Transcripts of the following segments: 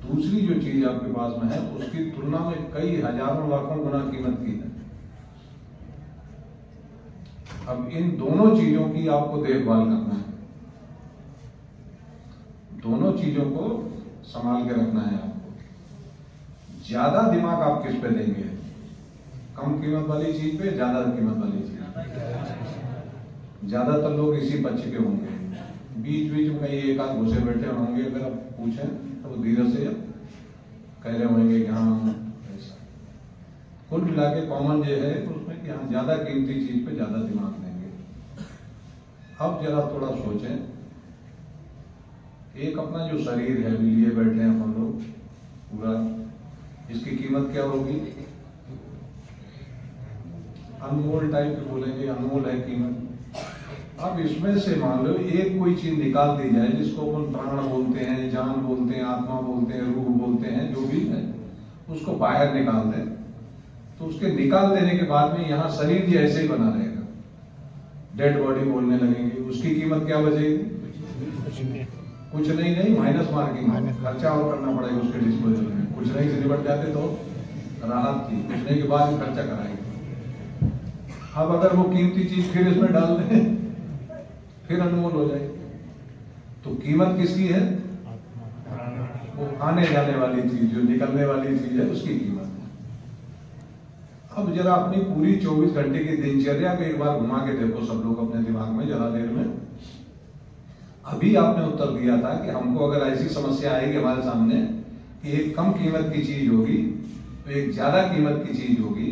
दूसरी जो चीज आपके पास में है उसकी तुलना में कई हजारों लाखों गुना कीमत की है। अब इन दोनों चीजों की आपको देखभाल करना है, दोनों चीजों को संभाल के रखना है आपको। ज्यादा दिमाग आप किस पे देंगे? कम कीमत वाली चीज पे, ज्यादा कीमत वाली चीज? ज्यादातर लोग इसी पक्ष के होंगे। बीच बीच में कहीं एक आध घुसे बैठे होंगे, अगर आप पूछें तो वो धीरे से कह रहे होंगे कि हाँ ऐसा। कुल मिला के कॉमन जो है तो उसमें कि हाँ ज्यादा कीमती चीज पे ज्यादा दिमाग देंगे। अब जरा थोड़ा सोचें, एक अपना जो शरीर है लिए बैठे हैं हम लोग पूरा, इसकी कीमत क्या होगी? अनमोल टाइप के बोलेंगे, अनमोल है कीमत। अब इसमें से मान लो एक कोई चीज निकाल दी जाए, जिसको अपन प्राण बोलते हैं, जान बोलते हैं, आत्मा बोलते हैं, रूह बोलते हैं, जो भी है, उसको बाहर निकाल दें, तो उसके निकाल देने के बाद में यहाँ शरीर जी ऐसे ही बना रहेगा, डेड बॉडी बोलने लगेंगे। उसकी कीमत क्या बचेगी? कुछ नहीं, माइनस मार्किंग, खर्चा और करना पड़ेगा उसके डिस्पोजल में। कुछ नहीं से निपट जाते तो राहत थी, कुछ नहीं के बाद में खर्चा कराएंगे। अब अगर वो कीमती चीज फिर इसमें डाल दें, फिर अनमोल हो जाएगी। तो कीमत किसकी है? वो आने जाने वाली चीज, जो निकलने वाली चीज है, उसकी कीमत है। अब जरा अपनी पूरी 24 घंटे की दिनचर्या को एक बार घुमा के देखो सब लोग अपने दिमाग में जरा देर में। अभी आपने उत्तर दिया था कि हमको अगर ऐसी समस्या आएगी हमारे सामने कि एक कम कीमत की चीज होगी तो एक ज्यादा कीमत की चीज होगी,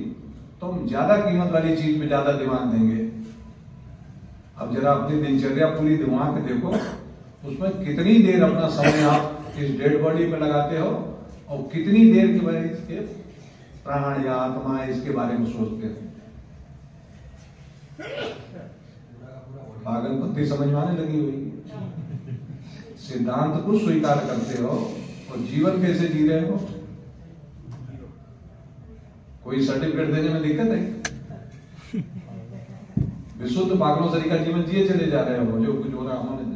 तो हम ज्यादा कीमत वाली चीज पे ज्यादा दिमाग देंगे। अब जरा अपनी दिनचर्या पूरी घुमा के देखो, उसमें कितनी देर अपना समय आप इस डेड बॉडी पे लगाते हो और कितनी देर के बाद इसके प्राण या आत्मा इसके बारे में सोचते हो। पागलपंती समझ में आने लगी हुई। सिद्धांत को स्वीकार करते हो और जीवन कैसे जी रहे हो? कोई सर्टिफिकेट देने में दिक्कत है? विशुद्ध पागलों तरीका जीवन जिए चले जा रहे हो, जो कुछ हो रहा होने दे।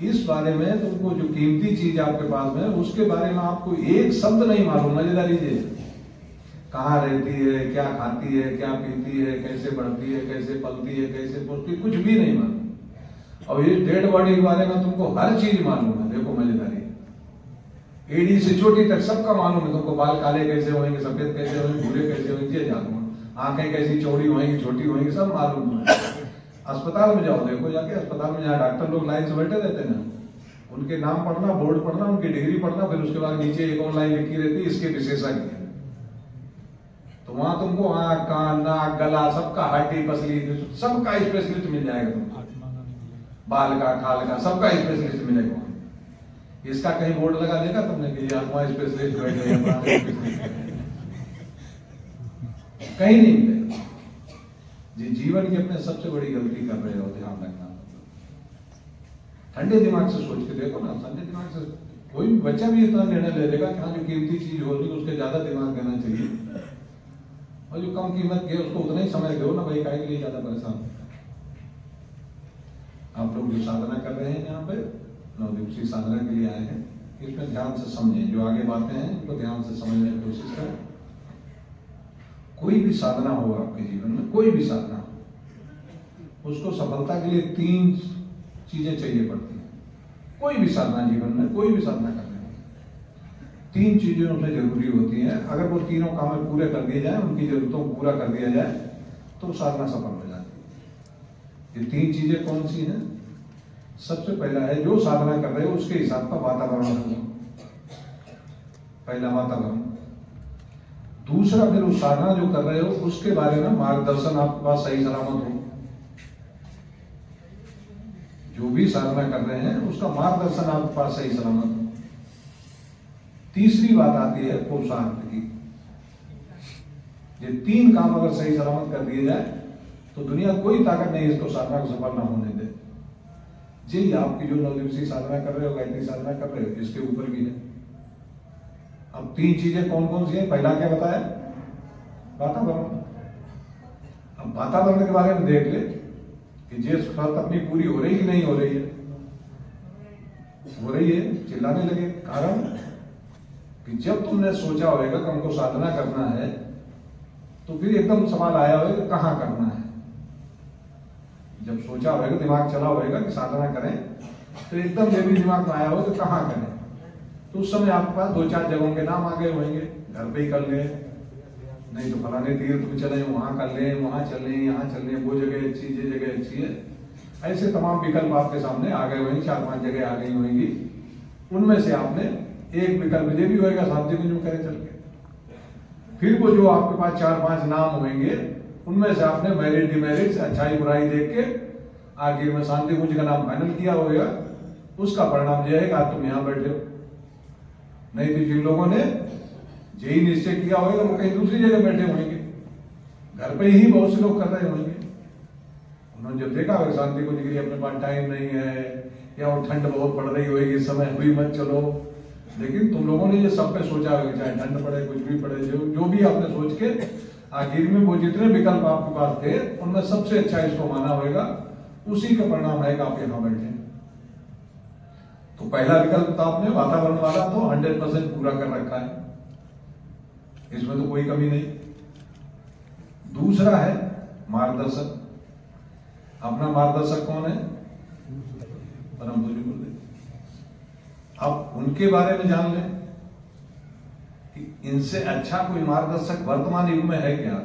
इस बारे में तुमको जो कीमती चीज आपके पास में, उसके बारे में आपको एक शब्द नहीं मालूम। मजेदारी ये, कहाँ रहती है, क्या खाती है, क्या पीती है, कैसे बढ़ती है, कैसे पलती है, कैसे पलती है, कुछ भी नहीं मालूम। और ये डेड बॉडी के बारे में तुमको हर चीज मालूम है। देखो मजेदारी, एड़ी से चोटी तक सबका मालूम है तुमको। बाल काले कैसे होंगे, सफेद कैसे होंगे, भूरे कैसे होंगे, ये जानूंगा। आंखें कैसी चौड़ी होंगी, छोटी होंगी, सब मालूम है। अस्पताल में जाओ, देखो जाके अस्पताल में, जहाँ डॉक्टर लोग लाइन से बैठे रहते हैं ना, उनके नाम पढ़ना, बोर्ड पढ़ना, उनकी डिग्री पढ़ना, फिर उसके बाद नीचे एक और लाइन लिखी रहती है, इसके विशेषज्ञ। तो वहां तुमको आंख, कान, नाक, गला, सबका हड्डी पसली सबका स्पेशलिस्ट मिल जाएगा तुमको। बाल का, खाल का, सबका स्पेशलिस्ट मिलेगा। इसका कहीं बोर्ड लगा देगा तुमने कि आत्मा स्पेशलिस्ट बैठे, कहीं नहीं मिलेगा। जी जीवन की अपने सबसे बड़ी गलती कर रहे हो, ध्यान रखना। ठंडे दिमाग से सोच के देखो ना, ठंडे दिमाग से कोई भी बच्चा भी इतना निर्णय ले लेगा कि हाँ जो कीमती चीज होगी उसके ज्यादा दिमाग देना चाहिए, और जो कम कीमत के उसको उतना ही समय दो ना भाई, काहे के लिए ज्यादा परेशान। आप लोग जो साधना कर रहे हैं यहाँ पे, नवदिवसीय साधना के लिए आए हैं, इसमें ध्यान से समझें, जो आगे बातें हैं उनको ध्यान से समझने की कोशिश करें। कोई भी साधना हो आपके जीवन में, कोई भी साधना हो, उसको सफलता के लिए 3 चीजें चाहिए पड़ती हैं। कोई भी साधना जीवन में, कोई भी साधना करने में 3 चीजें उसमें जरूरी होती हैं। अगर वो तीनों काम पूरे कर दिए जाए, उनकी जरूरतों को पूरा कर दिया जाए, तो साधना सफल हो जाती है। ये 3 चीजें कौन सी हैं? सबसे पहला है, जो साधना कर रहे हो उसके हिसाब का वातावरण हो, पहला वातावरण। दूसरा, फिर उस साधना जो कर रहे हो उसके बारे में मार्गदर्शन आपके पास सही सलामत हो। जो भी साधना कर रहे हैं उसका मार्गदर्शन आपके पास सही सलामत हो। तीसरी बात आती है पुरुषार्थ की। ये 3 काम अगर सही सलामत कर दिए जाए तो दुनिया कोई ताकत नहीं इसको साधना को सफल ना होने दे। जी आपकी जो नवदिवसीय साधना कर रहे हो, गायत्री साधना कर रहे हो, इसके ऊपर भी है। अब 3 चीजें कौन कौन सी है? पहला क्या बताया? वातावरण। अब वातावरण के बारे में देख ले कि ये शर्त अपनी पूरी हो रही कि नहीं हो रही है। हो रही है, चिल्लाने लगे। कारण कि जब तुमने सोचा होगा कि हमको साधना करना है, तो फिर एकदम सवाल आया होगा कि कहाँ करना है। जब सोचा होगा, दिमाग चला होगा कि साधना करें, तो एकदम ये भी दिमाग में आया होगा कि कहाँ करें। तो उस समय आपके पास 2-4 जगहों के नाम आ गए होंगे। घर पे ही कर ले, नहीं तो फलाने तीर्थ पे चले, वहां कर ले, वहां चले, यहाँ चले, वो जगह अच्छी, ये जगह अच्छी है। ऐसे तमाम विकल्प आपके सामने आ गए होंगे, 4-5 जगह आ गई होंगी। उनमें से आपने एक विकल्प ये भी होगा शांति कुंज में करें चल के। फिर वो जो आपके पास 4-5 नाम होंगे, उनमें से आपने मेरिट डिमेरिट, अच्छाई बुराई देख के आखिर में शांति कुंज का नाम फाइनल किया होगा। उसका परिणाम यह है कि आप तुम यहाँ बैठे हो। नहीं तो जिन लोगों ने यही निश्चय किया होगा वो कहीं दूसरी जगह बैठे होंगे, घर पे ही बहुत से लोग कर रहे होंगे। उन्होंने जब देखा होगा शांति कुंज के लिए अपने पास टाइम नहीं है, या वो ठंड बहुत पड़ रही होगी, इस समय हुई मत चलो। लेकिन तुम लोगों ने ये सब पे सोचा होगा, चाहे ठंड पड़े, कुछ भी पड़े, जो भी आपने सोच के आखिर में वो जितने विकल्प आपके पास थे उनमें सबसे अच्छा इसको माना होगा। उसी का परिणाम है कि आप यहाँ बैठे। तो पहला विकल्प तो आपने वातावरण वाला तो 100% पूरा कर रखा है, इसमें तो कोई कमी नहीं। दूसरा है मार्गदर्शक। अपना मार्गदर्शक कौन है? परम पूज्य गुरुदेव। अब उनके बारे में जान लें कि इनसे अच्छा कोई मार्गदर्शक वर्तमान युग में है क्या?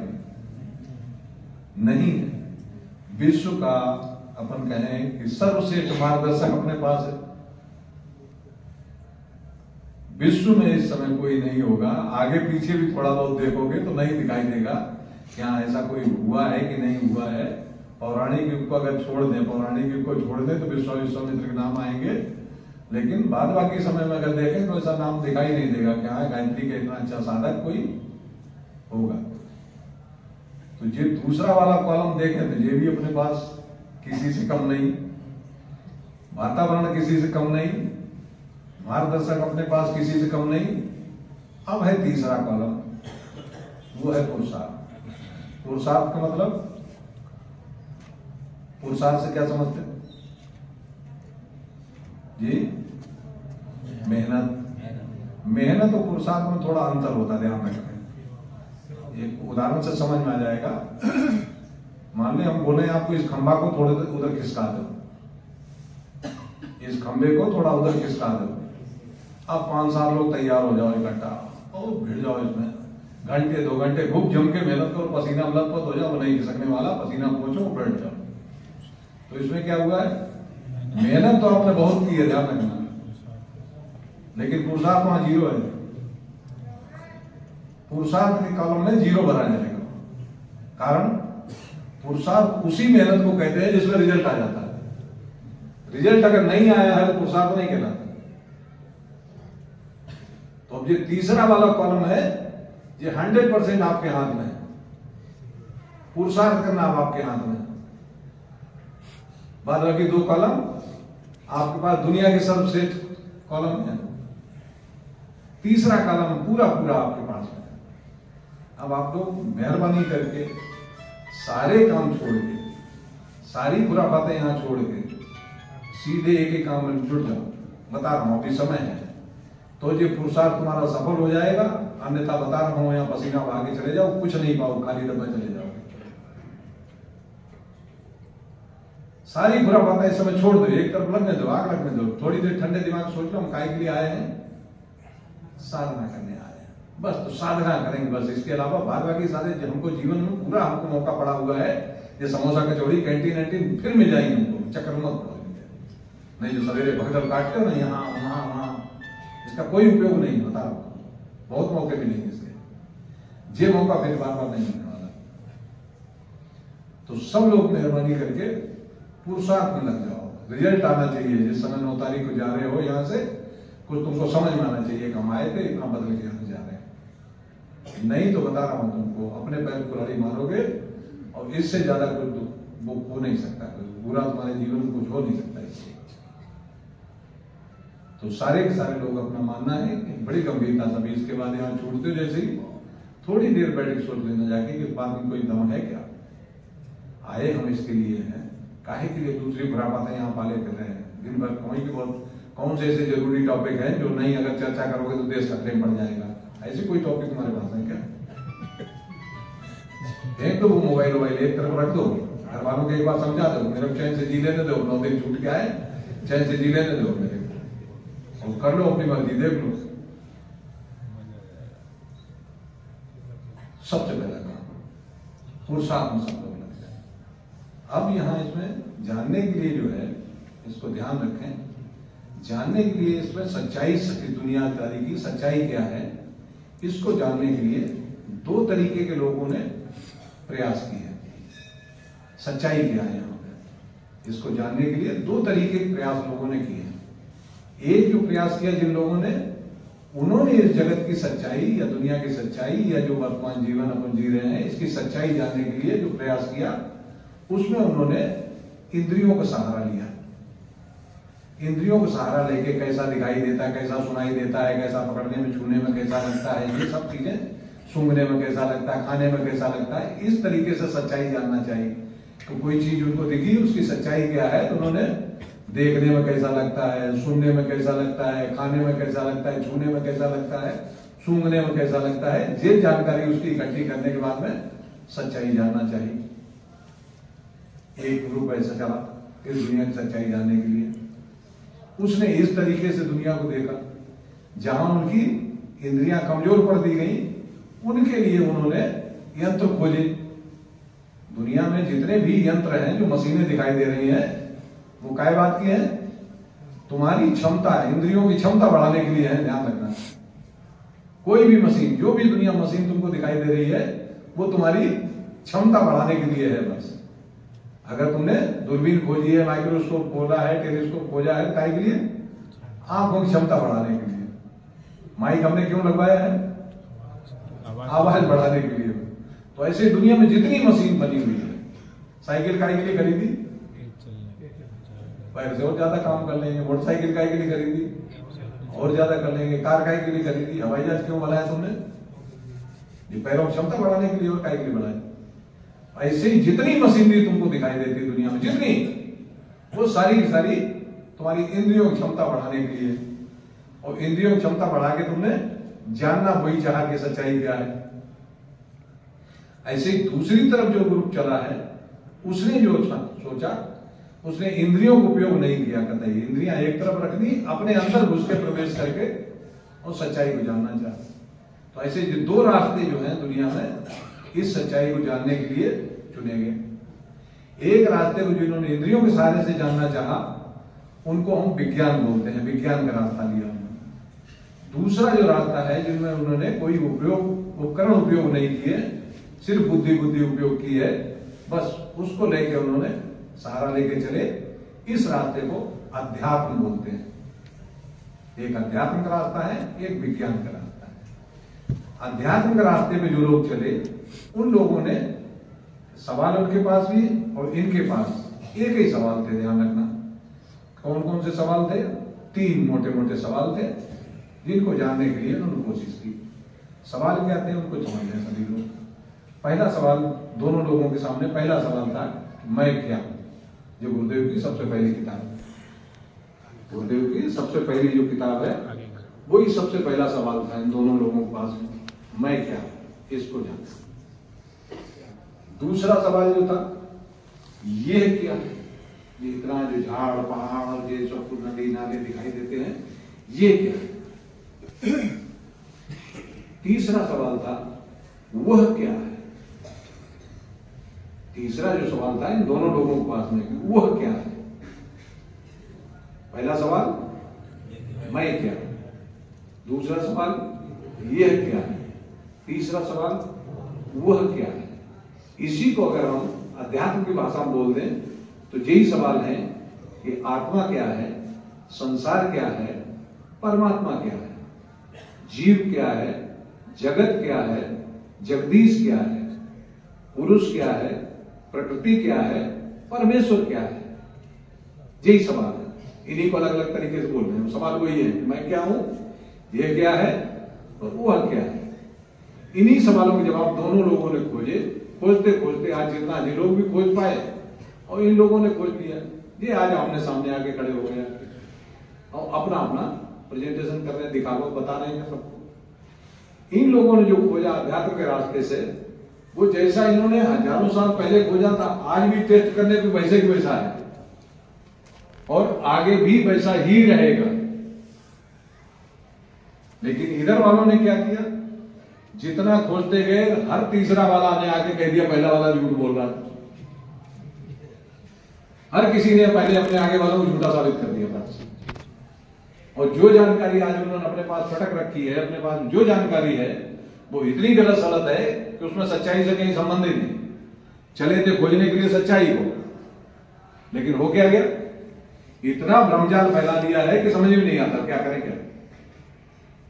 नहीं है। विश्व का अपन कहें कि सर्वश्रेष्ठ मार्गदर्शक अपने पास है। विश्व में इस समय कोई नहीं होगा। आगे पीछे भी थोड़ा बहुत देखोगे तो नहीं दिखाई देगा क्या ऐसा कोई हुआ है कि नहीं हुआ है। पौराणिक युग को अगर छोड़ दें, पौराणिक युग को छोड़ दें तो विश्वामित्र के नाम आएंगे, लेकिन बाद बाकी समय में अगर देखें तो ऐसा नाम दिखाई नहीं देगा क्या गायत्री का इतना अच्छा साधक कोई होगा। तो ये दूसरा वाला कॉलम देखें तो ये भी अपने पास किसी से कम नहीं, वातावरण किसी से कम नहीं, मार्गदर्शक अपने पास किसी से कम नहीं। अब है तीसरा कॉलम, वो है पुरुषार्थ। पुरुषार्थ का मतलब, पुरुषार्थ से क्या समझते जी? मेहनत। मेहनत और पुरुषार्थ में थोड़ा अंतर होता है, ध्यान रखें। एक उदाहरण से समझ में आ जाएगा। मान लें हम बोले आपको इस खंभा को थोड़े उधर खिसका दो, इस खंभे को थोड़ा उधर खिसका दो। अब 5-7 लोग तैयार हो जाओ इकट्ठा और भिड़ जाओ इसमें, घंटे 2 घंटे खूब जम के मेहनत करो, पसीना लथपथ हो जाओ, वो नहीं खिसकने वाला, पसीना पहुंचो बैठ जाओ। तो इसमें क्या हुआ है? मेहनत तो आपने बहुत की है, ध्यान रखना, लेकिन पुरुषार्थ वहां 0 है। पुरुषार्थ के कॉलम में 0 भरा जाएगा। कारण पुरुषार्थ उसी मेहनत को कहते हैं जिसमें रिजल्ट आ जाता है। रिजल्ट अगर नहीं आया है तो पुरुषार्थ नहीं कहलाता। तो अब ये तीसरा वाला कॉलम है, ये 100% आपके हाथ में है। पुरुषार्थ करना अब आपके हाथ में है। बाद बाकी 2 कॉलम आपके पास दुनिया के सर्वश्रेष्ठ कॉलम है। तीसरा कॉलम पूरा पूरा आपके पास है। अब आप लोग मेहरबानी करके सारे काम छोड़ के, सारी बुरा बातें यहां छोड़ के सीधे एक ही काम में जुट जाओ। बता रहा हूं अभी समय है तो ये पुरुषार्थ तुम्हारा सफल हो जाएगा, अन्यथा बता रहा हूं यहां पसीना बहा के चले जाओ, कुछ नहीं पाओ, खाली डब्बा चले जाओ। सारी बुरा बातें इस समय छोड़ दो, एक तरफ लगने दो, आग लगने दो। थोड़ी देर ठंडे दिमाग सोच लो हम काय के लिए आए हैं, साधना करने आए हैं। बस तो साधना करेंगे बस, इसके अलावा बाद बाकी सारे हमको जीवन में पूरा हमको मौका पड़ा हुआ है। ये समोसा कचौड़ी कैंटीन फिर मिल जाएंगे हमको, चक्कर मत पड़ो। नहीं जो सवेरे भगदड़ काटते हो ना यहाँ वहां वहां, इसका कोई उपयोग नहीं। बता रहा हूं बहुत मौके मिलेंगे इसके, ये मौका फिर बार बार नहीं मिलने वाला। तो सब लोग मेहरबानी करके पुरुषार्थ में लग जाओ। रिजल्ट आना चाहिए। जिस समय 9 तारीख को जा रहे हो यहां से, कुछ तुमको समझ में आना चाहिए, हम आए थे इतना बदल के यहां जा रहे हैं। नहीं तो बता रहा हूं तुमको अपने पैर कुल्हाड़ी मारोगे और इससे ज्यादा कुछ वो हो नहीं सकता। कुछ बुरा तुम्हारे जीवन में कुछ हो नहीं सकता इससे। तो सारे के सारे लोग अपना मानना है कि बड़ी गंभीरता से अभी इसके बाद यहाँ छूटते हो जैसे ही थोड़ी देर बैठ के सोच लेना जाके कि बात में कोई दम है क्या। आए हम इसके लिए हैं, काहे के लिए दूसरी बुरा बातें यहाँ पाले कर रहे हैं। दिन भर कौन से ऐसे जरूरी टॉपिक हैं जो नहीं अगर चर्चा करोगे तो देश खतरे में पड़ जाएगा। ऐसे कोई टॉपिक तुम्हारे पास है क्या? एक तो वो मोबाइल एक तरफ रख दो, घर वालों को एक बार समझा दो, मेरे चैन से जी लेने दो, 9 दिन छूट के आए, चैन से जी लेने दो मेरे को, और कर लो अपनी मर्जी, देख लो। सबसे पहला काम पुरुषार्थ में सब लोग लग जाए। अब यहां इसमें जानने के लिए जो है, इसको ध्यान रखें, जानने के लिए इसमें सच्चाई, दुनियादारी की सच्चाई क्या है, इसको जानने के लिए 2 तरीके के लोगों ने प्रयास किए। सच्चाई क्या है यहाँ पे, इसको जानने के लिए 2 तरीके के प्रयास लोगों ने किए। एक जो प्रयास किया जिन लोगों ने, उन्होंने इस जगत की सच्चाई या दुनिया की सच्चाई या जो वर्तमान जीवन अपन जी रहे हैं इसकी सच्चाई जानने के लिए जो प्रयास किया, उसमें उन्होंने इंद्रियों का सहारा लिया। इंद्रियों का सहारा लेके कैसा दिखाई देता है, कैसा सुनाई देता है, कैसा पकड़ने में छूने में कैसा लगता है, ये सब चीजें, सूंघने में कैसा लगता है, खाने में कैसा लगता है, इस तरीके से सच्चाई जानना चाहिए। तो कोई चीज उनको दिखी, उसकी सच्चाई क्या है, तो उन्होंने देखने में कैसा लगता है, सुनने में कैसा लगता है, खाने में कैसा लगता है, छूने में कैसा लगता है, सूंघने में कैसा लगता है, ये जानकारी उसकी इकट्ठी करने के बाद में सच्चाई जानना चाहिए। एक ग्रुप ऐसा चला इस दुनिया की सच्चाई जानने के लिए, उसने इस तरीके से दुनिया को देखा। जहां उनकी इंद्रियां कमजोर पड़ दी गई, उनके लिए उन्होंने यंत्र खोजे। दुनिया में जितने भी यंत्र हैं, जो मशीनें दिखाई दे रही हैं, वो काय बात की है, तुम्हारी क्षमता, इंद्रियों की क्षमता बढ़ाने के लिए है। ध्यान रखना, कोई भी मशीन, जो भी दुनिया मशीन तुमको दिखाई दे रही है, वो तुम्हारी क्षमता बढ़ाने के लिए है। बस अगर तुमने दूरबीन खोजी है, माइक्रोस्कोप खोला है, टेलीस्कोप खोजा है, काय के लिए? आंखों की क्षमता बढ़ाने के लिए। माइक हमने क्यों लगवाया है? आवाज बढ़ाने के लिए। तो ऐसे दुनिया में जितनी मशीन बनी हुई है, साइकिल काय के लिए खरीदी? पैर से और ज्यादा काम कर लेंगे। मोटरसाइकिल काय के लिए खरीदी? और ज्यादा कर लेंगे। कार काय के लिए खरीदी? हवाई जहाज क्यों बनाया तुमने? ये पैरों की क्षमता बढ़ाने के लिए। और काय के लिए बनाया? ऐसे ही जितनी मशीनरी तुमको दिखाई देती है दुनिया में, जितनी, वो सारी की सारी तुम्हारी इंद्रियों की क्षमता बढ़ाने के लिए। और इंद्रियों की क्षमता बढ़ा के तुमने जानना वही चाहा कि सच्चाई क्या है। ऐसे ही दूसरी तरफ जो ग्रुप चला है, उसने जो सोचा, उसने इंद्रियों का उपयोग नहीं किया कतई। इंद्रियां एक तरफ रख दी, अपने अंदर घुस के प्रवेश करके और सच्चाई को जानना चाहते। तो ऐसे जो 2 रास्ते जो हैं दुनिया में इस सच्चाई को जानने के लिए चुने गए। एक रास्ते को जिन्होंने इंद्रियों के सहारे से जानना चाहा, उनको हम विज्ञान बोलते हैं, विज्ञान का रास्ता लिया। दूसरा जो रास्ता है, जिनमें उन्होंने कोई उपयोग उपकरण उपयोग नहीं किए, सिर्फ बुद्धि उपयोग की है, बस उसको लेके उन्होंने सहारा लेके चले। इस रास्ते को अध्यात्म बोलते हैं। एक अध्यात्म का रास्ता है, एक विज्ञान का रास्ता है। अध्यात्म के रास्ते पे जो लोग चले उन लोगों ने सवाल उनके पास भी और इनके पास एक ही सवाल थे, ध्यान रखना। कौन कौन से सवाल थे? 3 मोटे मोटे सवाल थे जिनको जानने के लिए उन्होंने कोशिश की। सवाल क्या थे उनको समझ लें सभी लोग। पहला सवाल दोनों लोगों के सामने पहला सवाल था, मैं क्या? जो गुरुदेव की सबसे पहली किताब है, गुरुदेव की सबसे पहली जो किताब है वही सबसे पहला सवाल था इन दोनों लोगों के पास, मैं क्या? इसको जान। दूसरा सवाल जो था, ये क्या है? ये इतना जो झाड़ पहाड़ और ये सब कुछ नदी नाले दिखाई देते हैं, ये क्या है? तीसरा सवाल था, वह क्या है? तीसरा जो सवाल था इन दोनों लोगों के पास में, वह क्या है? पहला सवाल मैं क्या, दूसरा सवाल यह क्या है, तीसरा सवाल वह क्या है। इसी को अगर हम अध्यात्म की भाषा में बोल दें तो यही सवाल है कि आत्मा क्या है, संसार क्या है, परमात्मा क्या है, जीव क्या है, जगत क्या है, जगदीश क्या है, पुरुष क्या है, प्रकृति क्या है, परमेश्वर क्या है। यही सवाल है। इन्हीं को अलग अलग तरीके से बोल रहे हैं। सवाल वही है, मैं क्या हूं, यह क्या है और वह क्या है। इन्हीं सवालों के जवाब दोनों लोगों ने खोजे। खोजते खोजते आज जितना जी लोग भी खोज पाए और इन लोगों ने खोज लिया। ये आज आमने सामने आके खड़े हो गए और अपना अपना प्रेजेंटेशन कर रहे हैं, दिखा बता रहे हैं सबको। इन लोगों ने जो खोजा अध्यात्म के रास्ते से, वो जैसा इन्होंने हजारों साल पहले खोजा था, आज भी टेस्ट करने पे वैसे ही वैसा है और आगे भी वैसा ही रहेगा। लेकिन इधर वालों ने क्या किया, जितना खोजते गए हर तीसरा वाला ने आके कह दिया पहला वाला झूठ बोल रहा था। हर किसी ने पहले अपने आगे वालों को झूठा साबित कर दिया था। और जो जानकारी आज उन्होंने अपने पास फटक रखी है, अपने पास जो जानकारी है वो इतनी गलत सलत है कि उसमें सच्चाई से कहीं संबंध ही नहीं। चले थे खोजने के लिए सच्चाई को, लेकिन हो क्या गया, इतना भ्रमजाल फैला दिया है कि समझ में नहीं आता क्या करें क्या।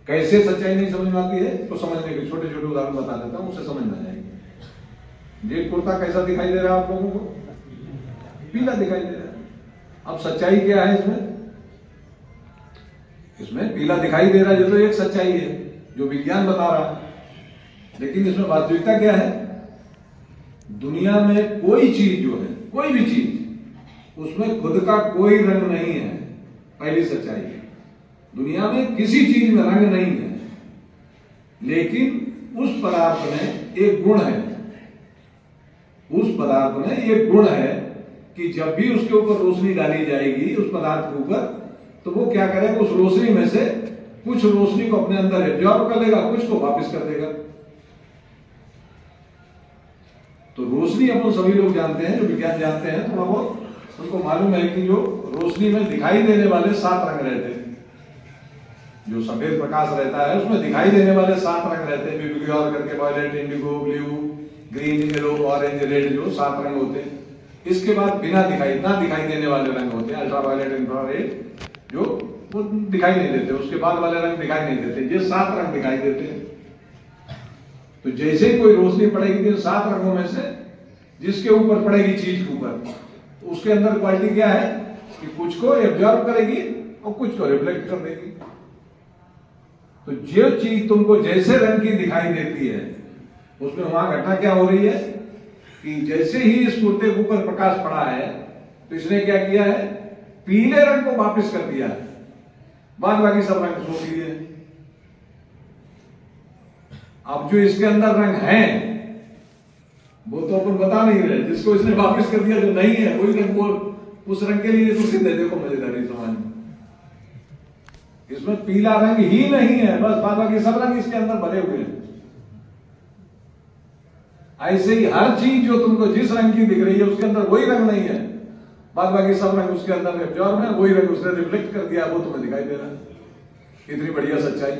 कैसे सच्चाई नहीं समझ में आती है तो समझने के छोटे छोटे उदाहरण बता देता हूं, उससे समझ में आ जाएगी। ये कुर्ता कैसा दिखाई दे रहा है आप लोगों को? पीला दिखाई दे रहा है। अब सच्चाई क्या है इसमें? इसमें पीला दिखाई दे रहा है, जो तो एक सच्चाई है जो विज्ञान बता रहा है। लेकिन इसमें वास्तविकता क्या है? दुनिया में कोई चीज जो है, कोई भी चीज, उसमें खुद का कोई रंग नहीं है। पहली सच्चाई है, दुनिया में किसी चीज में रंग नहीं है, लेकिन उस पदार्थ में एक गुण है। उस पदार्थ में एक गुण है कि जब भी उसके ऊपर रोशनी डाली जाएगी उस पदार्थ के ऊपर, तो वो क्या करेगा, उस रोशनी में से कुछ रोशनी को अपने अंदर एब्जॉर्ब कर लेगा, कुछ को वापस कर देगा। तो रोशनी अपन सभी लोग जानते हैं, जो विज्ञान जानते हैं थोड़ा बहुत, उनको मालूम है कि जो रोशनी में दिखाई देने वाले 7 रंग रहते हैं। जो सफेद प्रकाश रहता है उसमें दिखाई देने वाले 7 रंग रहते हैं, बिब्लियोर करके, violet, indigo, blue, green, yellow, orange, red, जो 7 रंग होते हैं। इसके बाद बिना दिखाई देने वाले रंग होते हैं, अल्ट्रावायलेट, इंफ्रारेड, जो वो दिखाई नहीं देते। उसके बाद वाले रंग दिखाई नहीं देते, ये 7 रंग दिखाई देते हैं। तो जैसे ही कोई रोशनी पड़ेगी तो 7 रंगों में से जिसके ऊपर पड़ेगी चीज के ऊपर, उसके अंदर क्वालिटी क्या है कि कुछ को एब्जॉर्ब करेगी और कुछ को रिफ्लेक्ट कर देगी। तो जो चीज तुमको जैसे रंग की दिखाई देती है, उसमें वहां घटना क्या हो रही है कि जैसे ही इस कुर्ते के ऊपर प्रकाश पड़ा है तो इसने क्या किया है, पीले रंग को वापस कर दिया है, बाद बाकी सब रंग सो दिए। अब जो इसके अंदर रंग है वो तो अपन बता नहीं रहे, जिसको इसने वापस कर दिया, जो नहीं है वही रंग, वो उस रंग के लिए तो सिद्ध है। देखो मजेदारी समाज में, इसमें पीला रंग ही नहीं है, बस बाद बाकी सब रंग इसके अंदर भरे हुए हैं। ऐसे ही हर चीज जो तुमको जिस रंग की दिख रही है उसके अंदर वही रंग नहीं है, बाद बाकी सब रंग उसके अंदर एब्जॉर्ब है, वही रंग उसने रिफ्लेक्ट कर दिया, वो तुम्हें दिखाई दे रहा है। इतनी बढ़िया सच्चाई।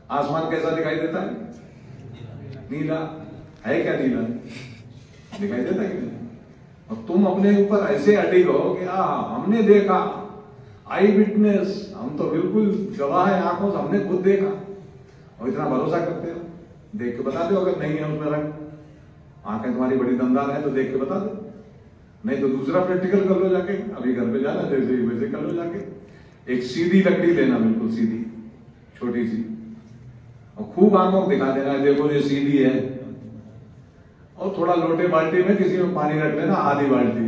आसमान कैसा दिखाई देता है? नीला। है क्या नीला? दिखाई देता है कि नहीं? और तुम अपने ऊपर ऐसे अडिग हो कि हमने देखा, आई विटनेस, हम तो बिल्कुल गवाह है, आंखों से हमने खुद देखा, और इतना भरोसा करते हो। देख के बता दो अगर नहीं है उसमें रंग, आंखें तुम्हारी बड़ी दमदार है तो देख के बता दो, नहीं तो दूसरा प्रैक्टिकल कर लो जाके, अभी घर पे जाना जैसे वैसे कर लो जाके। एक सीधी लकड़ी लेना, बिल्कुल सीधी, छोटी सी, और खूब आंखों को दिखा देना, देखो ये सीधी है, और थोड़ा लोटे बाल्टी में किसी में पानी रख लेना, आधी बाल्टी,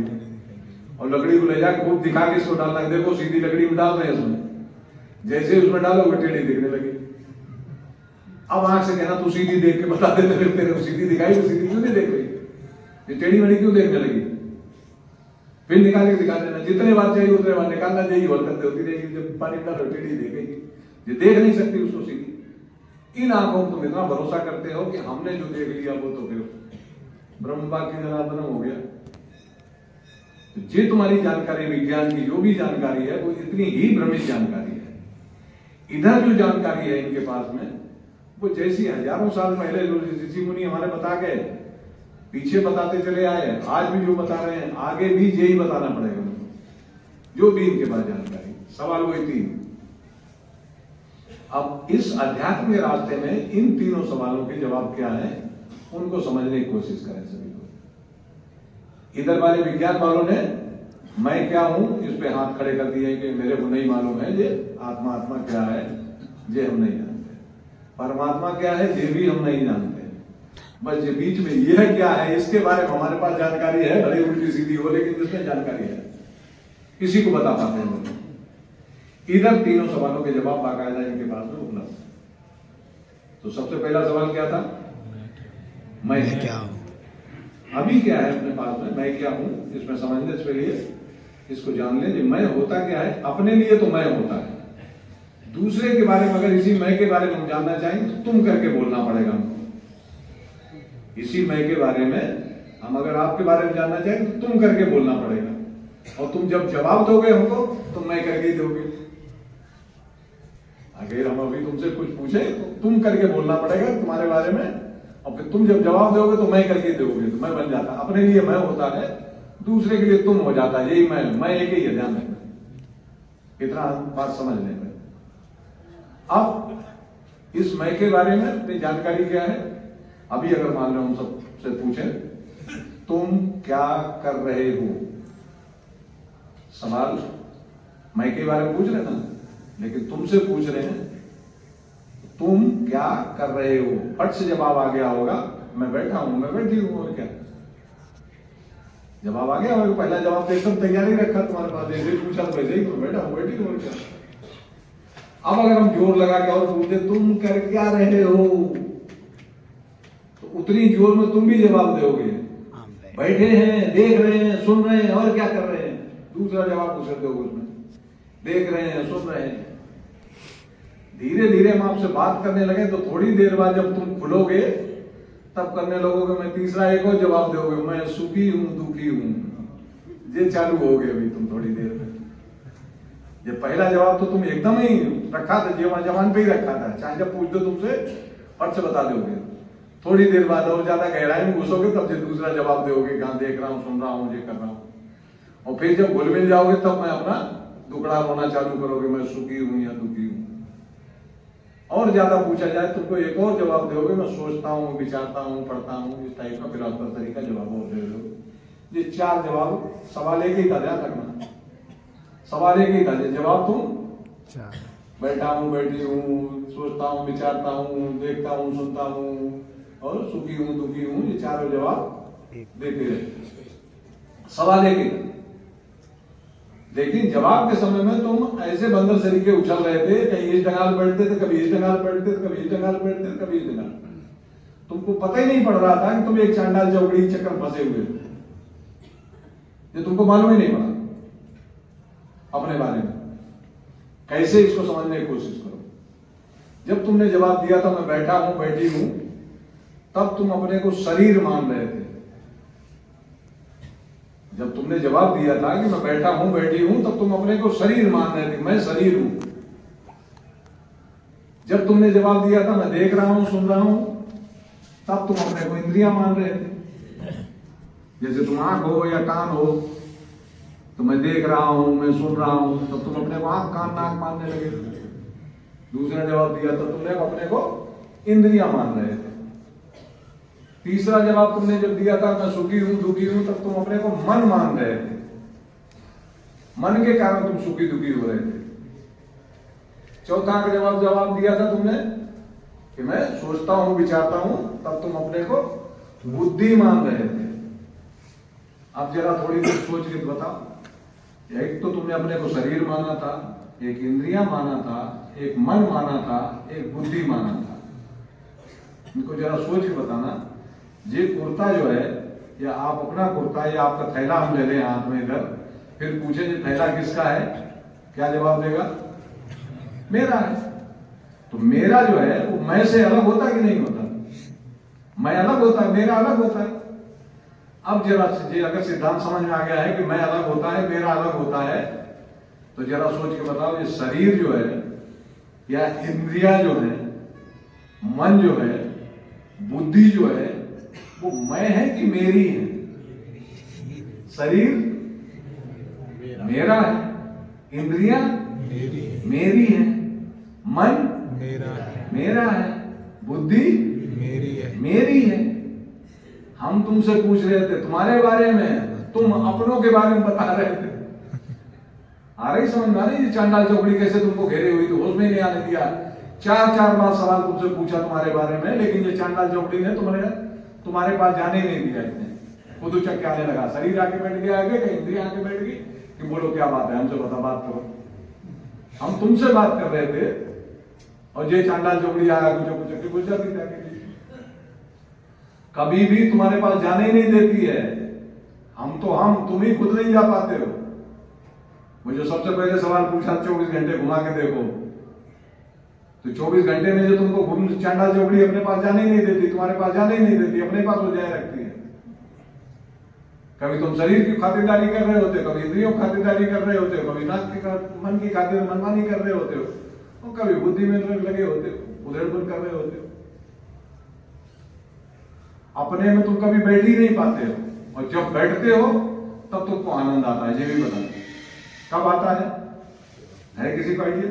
और लकड़ी को ले जाकर खूब दिखा के इसको डालना, देखो सीधी लकड़ी में डाल रहे हैं इसमें, जैसे उसमें डालो वो टेढ़ी दिखने लगी। अब आंख से कहना तू सीधी देख के बता दे, तेरे को सीधी दिखाई, तो सीधी क्यों नहीं देख रही, ये टेढ़ी मेढ़ी क्यों देखने लगी? फिर निकाल के दिखा देना, जितने बार चाहिए उतने बार निकालना, यही हरकत होती रहेगी, जब पानी डालो टेढ़ी देखेगी, ये देख नहीं सकती उसको सीधी। इन आंखों को तुम इतना भरोसा करते हो कि हमने जो देख लिया वो तो फिर ब्रह्म की जनार्दन हो गया। ये तुम्हारी जानकारी, विज्ञान की जो भी जानकारी है वो इतनी ही भ्रमित जानकारी है। इधर जो जानकारी है इनके पास में, वो जैसी हजारों साल पहले जो ऋषि मुनि हमारे बता गए, पीछे बताते चले आए, आज भी जो बता रहे हैं, आगे भी यही बताना पड़ेगा उनको, जो भी इनके पास जानकारी। सवाल वही तीन। अब इस अध्यात्म के रास्ते में इन तीनों सवालों के जवाब क्या है, उनको समझने की कोशिश करें सभी को। इधर वाले विज्ञान वालों ने मैं क्या हूं इस पे हाथ खड़े कर दिए कि मेरे को नहीं मालूम है, ये आत्मा क्या है ये हम नहीं जानते, परमात्मा क्या है ये भी हम नहीं जानते, बस ये बीच में यह क्या है इसके बारे में हमारे पास जानकारी है, भले उल्टी सीधी हो लेकिन जिसमें जानकारी है किसी को बता पाते हैं। इधर तीनों सवालों के जवाब बाकायदा इनके पास में उपलब्ध है। तो सबसे पहला सवाल क्या था? मैं क्या हूं। अभी क्या है अपने पास में? मैं क्या हूं, इसमें समझने से पहले इसको जान लें। मैं होता क्या है, अपने लिए तो मैं होता है, दूसरे के बारे में अगर इसी मैं के बारे में हम जानना चाहें तो तुम करके बोलना पड़ेगा हमको। इसी मैं के बारे में हम अगर आपके बारे में जानना चाहें तो तुम करके बोलना पड़ेगा, और तुम जब जवाब दोगे हमको तो मैं करके ही दोगे। अगर हम अभी तुमसे कुछ पूछे तो तुम करके बोलना पड़ेगा तुम्हारे बारे में, और फिर तुम जब जवाब दोगे तो मैं करके दोगे, तो मैं बन जाता। अपने लिए मैं होता है, दूसरे के लिए तुम हो जाता है, यही मैं एक ही है, ध्यान रखना, इतना बात समझ लें। अब इस मैं के बारे में अपनी जानकारी क्या है? अभी अगर मान लो हम सबसे पूछें तुम क्या कर रहे हो, सवाल मैं के बारे में पूछ रहे ना, लेकिन तुमसे पूछ रहे हैं तुम क्या कर रहे हो। फट से जवाब आ गया होगा मैं बैठा हूं, मैं बैठी हूं, और क्या जवाब आ गया होगा। पहला जवाब तो एकदम तैयारी रखा तुम्हारे पास, जैसे पूछा तो वैसे ही मैं बैठा हूं, बैठी हूं, और क्या। अब अगर हम जोर लगा के और पूछते तुम कर क्या रहे हो, तो उतनी जोर में तुम भी जवाब दोगे, बैठे हैं, देख रहे हैं, सुन रहे हैं, और क्या कर रहे हैं। दूसरा जवाब पूछ दोगे उसमें, देख रहे हैं, सुन रहे हैं। धीरे धीरे हम आपसे बात करने लगे तो थोड़ी देर बाद जब तुम खुलोगे तब करने लगोगे, मैं तीसरा एक और जवाब दोगे, मैं सुखी हूं, दुखी हूं। ये चालू हो गए अभी तुम थोड़ी देर में। ये पहला जवाब तो तुम एकदम ही रखा था, जवान पे ही रखा था, चाहे जब पूछ दो तुमसे फट से बता दोगे। थोड़ी देर बाद और ज्यादा गहराई में घुसोगे तब जो दूसरा जवाब दोगे, कहां देख रहा हूं, सुन रहा हूं, ये कर रहा हूं। और फिर जब घुल मिल जाओगे तब मैं अपना दुखड़ा रोना चालू करोगे, मैं सुखी हूं या दुखी हूं। और ज्यादा पूछा जाए तुमको एक और जवाब दोगे, मैं सोचता हूं, विचारता हूं, पढ़ता हूं, इस टाइप का फिर आपका तरीका जवाब और दे दो। ये चार जवाब, सवाल एक ही था, ध्यान रखना, सवाल एक ही था, जवाब तुम बैठा हूं, बैठी हूं, सोचता हूं, विचारता हूं, देखता हूं, सुनता हूं, और सुखी हूं, दुखी हूं, ये चारों जवाब देते रहे। सवाल एक ही था, लेकिन जवाब के समय में तुम ऐसे बंदर सरीके उछल रहे थे, कहीं इस डंगाल बैठते थे, कभी इस डंगाल बैठते थे, कभी इस डंगाल बैठते थे, कभी इस डंगाल। तुमको पता ही नहीं पड़ रहा था कि तुम एक चांडाल चौकड़ी चक्कर में फंसे हुए थे, ये तुमको मालूम ही नहीं पड़ा अपने बारे में। कैसे इसको समझने की कोशिश करो। जब तुमने जवाब दिया था मैं बैठा हूं, बैठी हूं, तब तुम अपने को शरीर मान रहे थे। जब तुमने जवाब दिया था कि मैं बैठा हूं, बैठी हूं, तब तुम अपने को शरीर मान रहे थे, मैं शरीर हूं। जब तुमने जवाब दिया था मैं देख रहा हूं सुन रहा हूं, तब तुम अपने को इंद्रियां मान रहे थे। जैसे तुम आंख हो या कान हो, तो मैं देख रहा हूं मैं सुन रहा हूं, तब तुम अपने को आंख कान नाक मानने लगे। दूसरा जवाब दिया तो तुमने अपने को इंद्रियां मान रहे थे। तीसरा जवाब तुमने जब दिया था मैं सुखी हूं दुखी हूं, तब तुम अपने को मन मान रहे थे। मन के कारण तुम सुखी दुखी हो रहे थे। चौथा का जवाब दिया था तुमने कि मैं सोचता हूं विचारता हूं, तब तुम अपने को बुद्धि मान रहे थे। अब जरा थोड़ी देर सोच के बताओ, एक तो तुमने अपने को शरीर माना था, एक इंद्रियां माना था, एक मन माना था, एक बुद्धि माना था। इनको जरा सोच के बताना, ये कुर्ता जो है, या आप अपना कुर्ता या आपका थैला हम ले लें हाथ में इधर, फिर पूछे ये थैला किसका है, क्या जवाब देगा? मेरा है। तो मेरा जो है वो मैं से अलग होता कि नहीं होता? मैं अलग होता है, मेरा अलग होता है। अब जरा अगर सिद्धांत समझ में आ गया है कि मैं अलग होता है मेरा अलग होता है, तो जरा सोच के बताओ, ये शरीर जो है या इंद्रिया जो है, मन जो है, बुद्धि जो है, वो मैं है कि मेरी है? शरीर मेरा है, इंद्रियां मेरी है, मन मेरा है, बुद्धि मेरी है। हम तुमसे पूछ रहे थे तुम्हारे बारे में, तुम अपनों के बारे में बता रहे थे। आ रही समझ में? आ रही? चांडाल चौकड़ी कैसे तुमको घेरे हुई, तो होश में नहीं आने दिया। 4 बार सवाल तुमसे पूछा तुम्हारे बारे में, लेकिन ये चांडाल चौकड़ी ने तुम्हारे पास जाने ही नहीं दिया। इसने खुद उचक के आने लगा, शरीर आके बैठ गया आगे, कहीं इंद्रिया आके बैठ गई कि बोलो क्या बात है, हमसे बता, बात करो। हम तुमसे बात कर रहे थे और ये चांडाल चौकड़ी आया कुछ घुस जाती थी। कभी भी तुम्हारे पास जाने ही नहीं देती है। तुम ही खुद नहीं जा पाते हो। मुझे सबसे पहले सवाल पूछा 24 घंटे घुमा के देखो, तो 24 घंटे में जो तुमको चांडाल चौकड़ी अपने पास जाने ही नहीं देती, तुम्हारे पास जाने ही नहीं देती, अपने पास हो जाए रखती है। कभी तुम शरीर की खातिरदारी कर रहे होते, कभी इंद्रियों की खातिरदारी कर रहे होते हो, कभी मन की खातिर मनमानी कर रहे होते हो, और कभी बुद्धि में लगे होते हो, उधेड़पुर कर रहे होते हो। अपने में तुम कभी बैठ ही नहीं पाते हो, और जब बैठते हो तब तुमको आनंद आता है। ये भी बता, कब आता है किसी को आइडिया?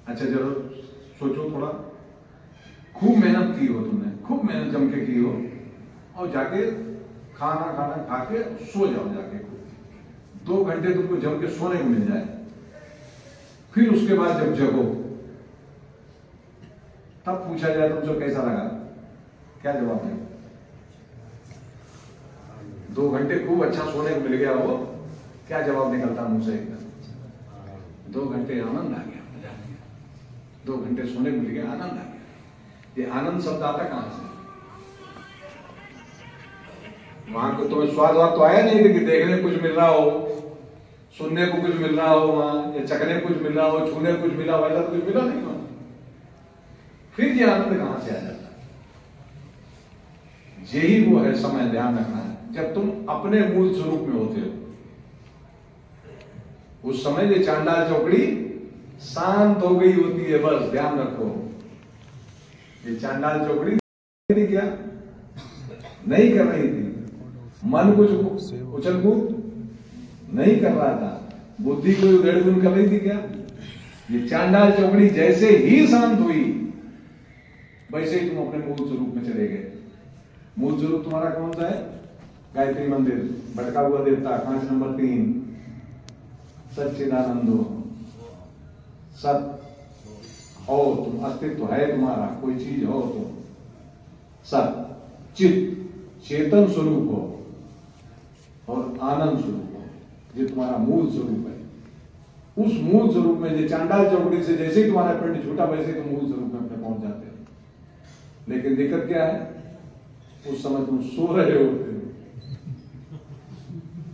अच्छा जरूर सोचो थोड़ा। खूब मेहनत की हो तुमने, खूब मेहनत जम के की हो, और जाके खाना खा के सो जाओ जाके। 2 घंटे तुमको जम के सोने को मिल जाए, फिर उसके बाद जब जगो तब पूछा जाए तुमसे कैसा लगा, क्या जवाब है? 2 घंटे खूब अच्छा सोने को मिल गया हो, क्या जवाब निकलता मुंह से? 2 घंटे आनंद आ गया, 2 घंटे सोने को मिल गया, आनंद आ गया। ये आनंद शब्द आता कहां से? वहां को तुम्हें स्वाद वाद तो आया नहीं कि देखने कुछ मिल रहा हो, सुनने को कुछ मिल रहा हो वहां, या चखने कुछ मिल रहा हो, छूने कुछ मिला हो, ऐसा कुछ मिला नहीं वहां। फिर ये आनंद कहां से आ जाता? यही वो है समय, ध्यान रखना है, जब तुम अपने मूल स्वरूप में होते हो। उस समय ये चांडाल चौकड़ी शांत हो गई होती है, बस ध्यान रखो। ये चांडाल चौकड़ी क्या नहीं कर रही थी, मन कुछ उछल कूद नहीं कर रहा था, बुद्धि कोई उधेड़-बुन कर रही थी क्या? ये चांडाल चौकड़ी जैसे ही शांत हुई, वैसे ही तुम अपने मूल स्वरूप में चले गए। मूल स्वरूप तुम्हारा कौन सा है? गायत्री मंदिर, भटका हुआ देवता, कांच नंबर 3, सच्चिदानंदो, सत हो तुम, अस्तित्व है तुम्हारा, कोई चीज हो तो सत, चित चेतन स्वरूप हो और आनंद स्वरूप हो, ये तुम्हारा मूल स्वरूप है। उस मूल स्वरूप में ये चांडाल चौकड़ी से जैसे ही तुम्हारा पिंड छूटा, वैसे तुम मूल स्वरूप में अपने पहुंच जाते हो। लेकिन दिक्कत क्या है? उस समय तुम सो रहे होते हो,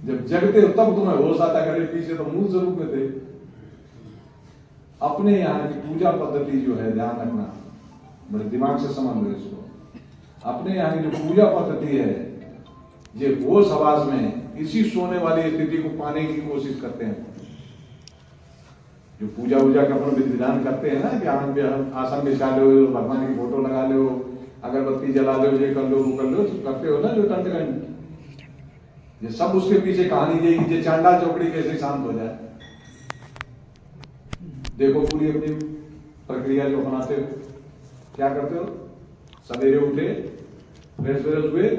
जब जगते हो तब तुम्हें होश आता, करे पीछे तो मूल स्वरूप में थे। अपने यहाँ की पूजा पद्धति जो है, ध्यान रखना, बड़े दिमाग से समझ लो इसको। अपने यहाँ की जो पूजा पद्धति है, ये होश हवास में इसी सोने वाली स्थिति को पाने की कोशिश करते हैं। जो पूजा वूजा का अपन विधि विधान करते हैं ना कि आसन बिछा लो, भगवान की फोटो लगा लो, अगरबत्ती जला लो, ये कर लो वो कर लो, तो करते हो ना जो दंडकंठ, ये सब उसके पीछे कहानी ये चांडाल चौकड़ी कैसे शांत हो जाए। देखो पूरी अपनी प्रक्रिया जो अपनाते हो, क्या करते हो, सवेरे उठे, फ्रेश हुए,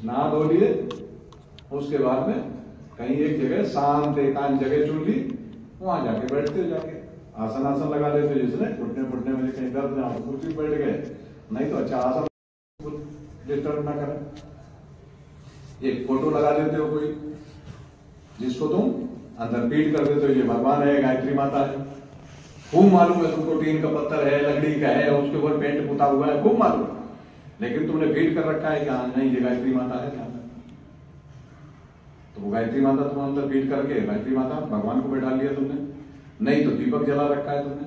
नहा धो लिए, उसके बाद में कहीं एक जगह शांत एकांत जगह चुन ली, वहां जाके बैठते हो, जाके आसन लगा लेते हो, जिसने घुटने में कहीं दर्द ना हो कुर्सी बैठ गए, नहीं तो अच्छा आसन डिस्टर्ब ना करे। एक फोटो लगा देते हो कोई जिसको तुम अंदर फीड कर देते हो, ये भगवान है, गायत्री माता है, खूब मालूम है तुमको, टीन का पत्थर है, लकड़ी का है, उसके ऊपर पेंट पुता हुआ है, खूब मालूम, लेकिन तुमने फीड कर रखा है कि हाँ नहीं ये गायत्री माता है, तो वो गायत्री माता तुम अंदर फीड करके गायत्री माता भगवान को बैठा लिया तुमने, नहीं तो दीपक जला रखा है तुमने,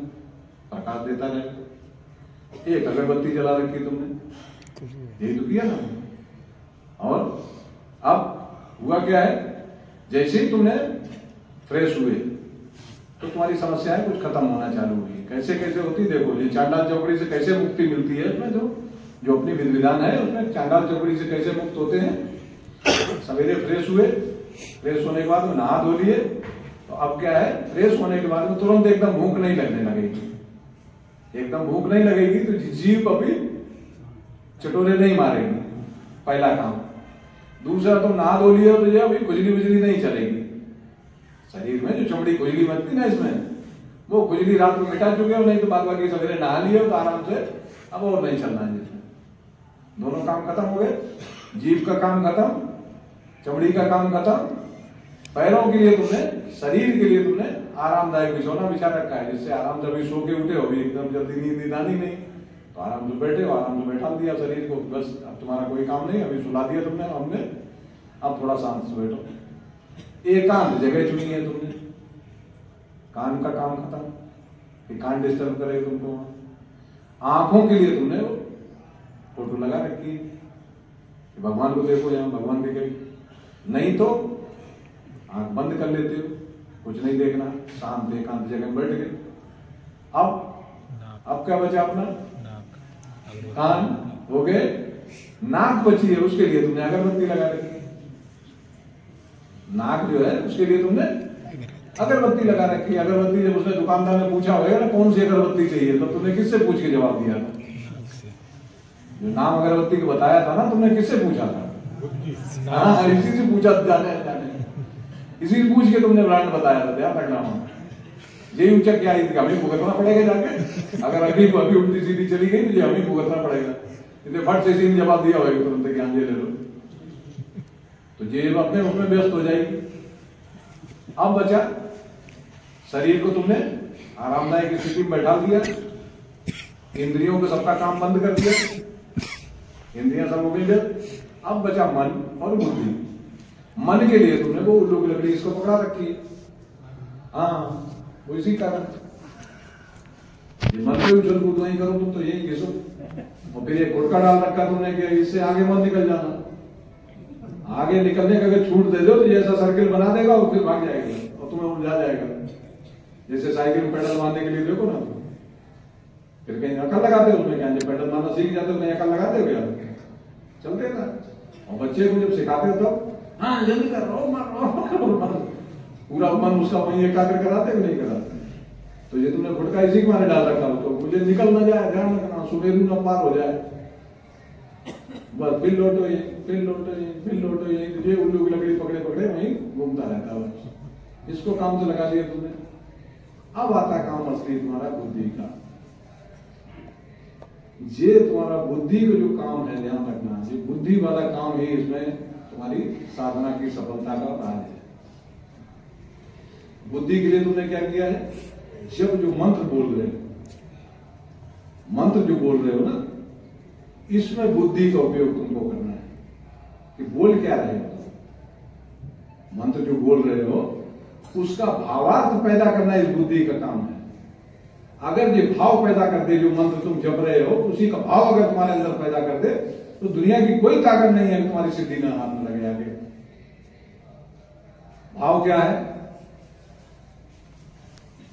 प्रकाश देता रहे, एक अगरबत्ती जला रखी तुमने, यही तो किया ना। और अब हुआ क्या है, जैसे ही तुमने फ्रेश हुए तो तुम्हारी समस्याएं कुछ खत्म होना चालू हुई। कैसे कैसे होती देखो, ये चांडाल चौकड़ी से कैसे मुक्ति मिलती है, इसमें जो अपनी विधि विधान है उसमें चांडाल चौकड़ी से कैसे मुक्त होते हैं। सवेरे फ्रेश हुए, फ्रेश होने के बाद में नहा धो लिए, तो अब क्या है, फ्रेश होने के बाद में तुरंत एकदम भूख नहीं लगने लगेगी, एकदम भूख नहीं लगेगी तो जीभ अभी चटोरे नहीं मारेगी, पहला काम। दूसरा, तुम नहा धो लिए तो ये अभी खुजली बुजली नहीं चलेगी, शरीर में जो चमड़ी खुजली बनती ना इसमें, वो खुजली रात को मिटा चुके हो, नहीं तो बाद बाकी सवेरे नहा लिए तो आराम से अब और नहीं चलना है जिसमें। दोनों काम खत्म हो गए, जीभ का काम खत्म, चमड़ी का काम खत्म, पैरों के लिए तुमने, शरीर के लिए तुमने आरामदायक बिछौना बिछा रखा है, जिससे आराम से अभी सो के उठे हो, अभी एकदम जल्दी नींद आनी नहीं, तो आराम से बैठे हो, आराम से बैठा दिया शरीर को, बस अब तुम्हारा कोई काम नहीं, अभी सुला दिया तुमने हमने, अब थोड़ा शांत से बैठो। एकांत जगह चुनी है तुमने, कान का काम खत्म कि कान डिस्टर्ब करे तुमको। आंखों के लिए तुमने वो फोटो लगा रखी है कि भगवान को देखो, यहां भगवान देखे, नहीं तो आंख बंद कर लेते हो, कुछ नहीं देखना, शांत एकांत जगह में बैठ गए। अब क्या बचा अपना, कान हो गए, नाक बची है, उसके लिए तुमने अगरबत्ती लगा रखी है। नाक जो है उसके लिए तुमने अगरबत्ती लगा रखी है। अगरबत्ती जब उसने दुकानदार ने पूछा होगा ना कौन सी अगरबत्ती चाहिए, तो तुमने किससे पूछ के जवाब दिया था? जो नाम अगरबत्ती को बताया था ना, तुमने किससे पूछा था? हाँ, इसी से पूछा, जाने इसी से पूछ के तुमने ब्रांड बताया था, ध्यान रखना। यही ऊंचा क्या है, हमें भुगतना पड़ेगा जाके, अगर अभी उल्टी सीधी चली गई तो हमें भुगतना पड़ेगा। इतने फट से सीधे जवाब दिया होगा तुरंत, ज्ञान ले लो, तो जेब अपने उसमें व्यस्त हो जाएगी। अब बचा शरीर को तुमने आरामदायक स्थिति में बैठा दिया, इंद्रियों को सबका काम बंद कर दिया, इंद्रियां सब हो गई। अब बचा मन और बुद्धि। मन के लिए तुमने वो उल्लू की लकड़ी इसको पकड़ा रखी है, हाँ वो इसी कारण मन को उछल कूद नहीं करो तुम, तो यही घिसो, और फिर एक गुटका डाल रखा तुमने कि इससे आगे मत निकल जाना। आगे निकलने का अगर छूट दे दो तो जैसा सर्किल बना देगा वो फिर भाग जाएगा और तुम्हें उलझा जाएगा। जैसे साइकिल में पेडल मारने के लिए देखो ना, फिर कहीं अकल लगाते हो उसमें, क्या जब पेडल मारना सीख जाते हो कहीं अकल लगाते हो क्या, चलते ना। और बच्चे को जब सिखाते हो तो हाँ जल्दी कर रहा हूँ, पूरा मन उसका वहीं एकाग्र कराते हो नहीं कराते। तो ये तुमने गुटका इसी के मारे डाल रखा हो तो मुझे निकल ना जाए, ध्यान रखना, सुनेरू न पार हो जाए, बस फिर लौटो ये, फिर लौटो ये, फिर लौटो ये, तुझे उल्लू की लकड़ी पकड़े पकड़े वहीं घूमता रहता है। इसको काम से लगा दिया तुमने। अब आता काम असली तुम्हारा बुद्धि का। ये तुम्हारा बुद्धि का जो काम है, ध्यान रखना, ये बुद्धि वाला काम ही इसमें तुम्हारी साधना की सफलता का राज है। बुद्धि के लिए तुमने क्या किया है, जब जो मंत्र बोल रहे हो, मंत्र जो बोल रहे हो ना, इसमें बुद्धि का उपयोग तुमको करना है कि बोल क्या रहे हो। मंत्र जो बोल रहे हो उसका भावार्थ पैदा करना इस बुद्धि का काम है। अगर ये भाव पैदा कर दे, जो मंत्र तुम जप रहे हो उसी का भाव अगर तुम्हारे अंदर पैदा कर दे, तो दुनिया की कोई ताकत नहीं है तुम्हारी सिद्धि ना हाथ में लगे आगे। भाव क्या है?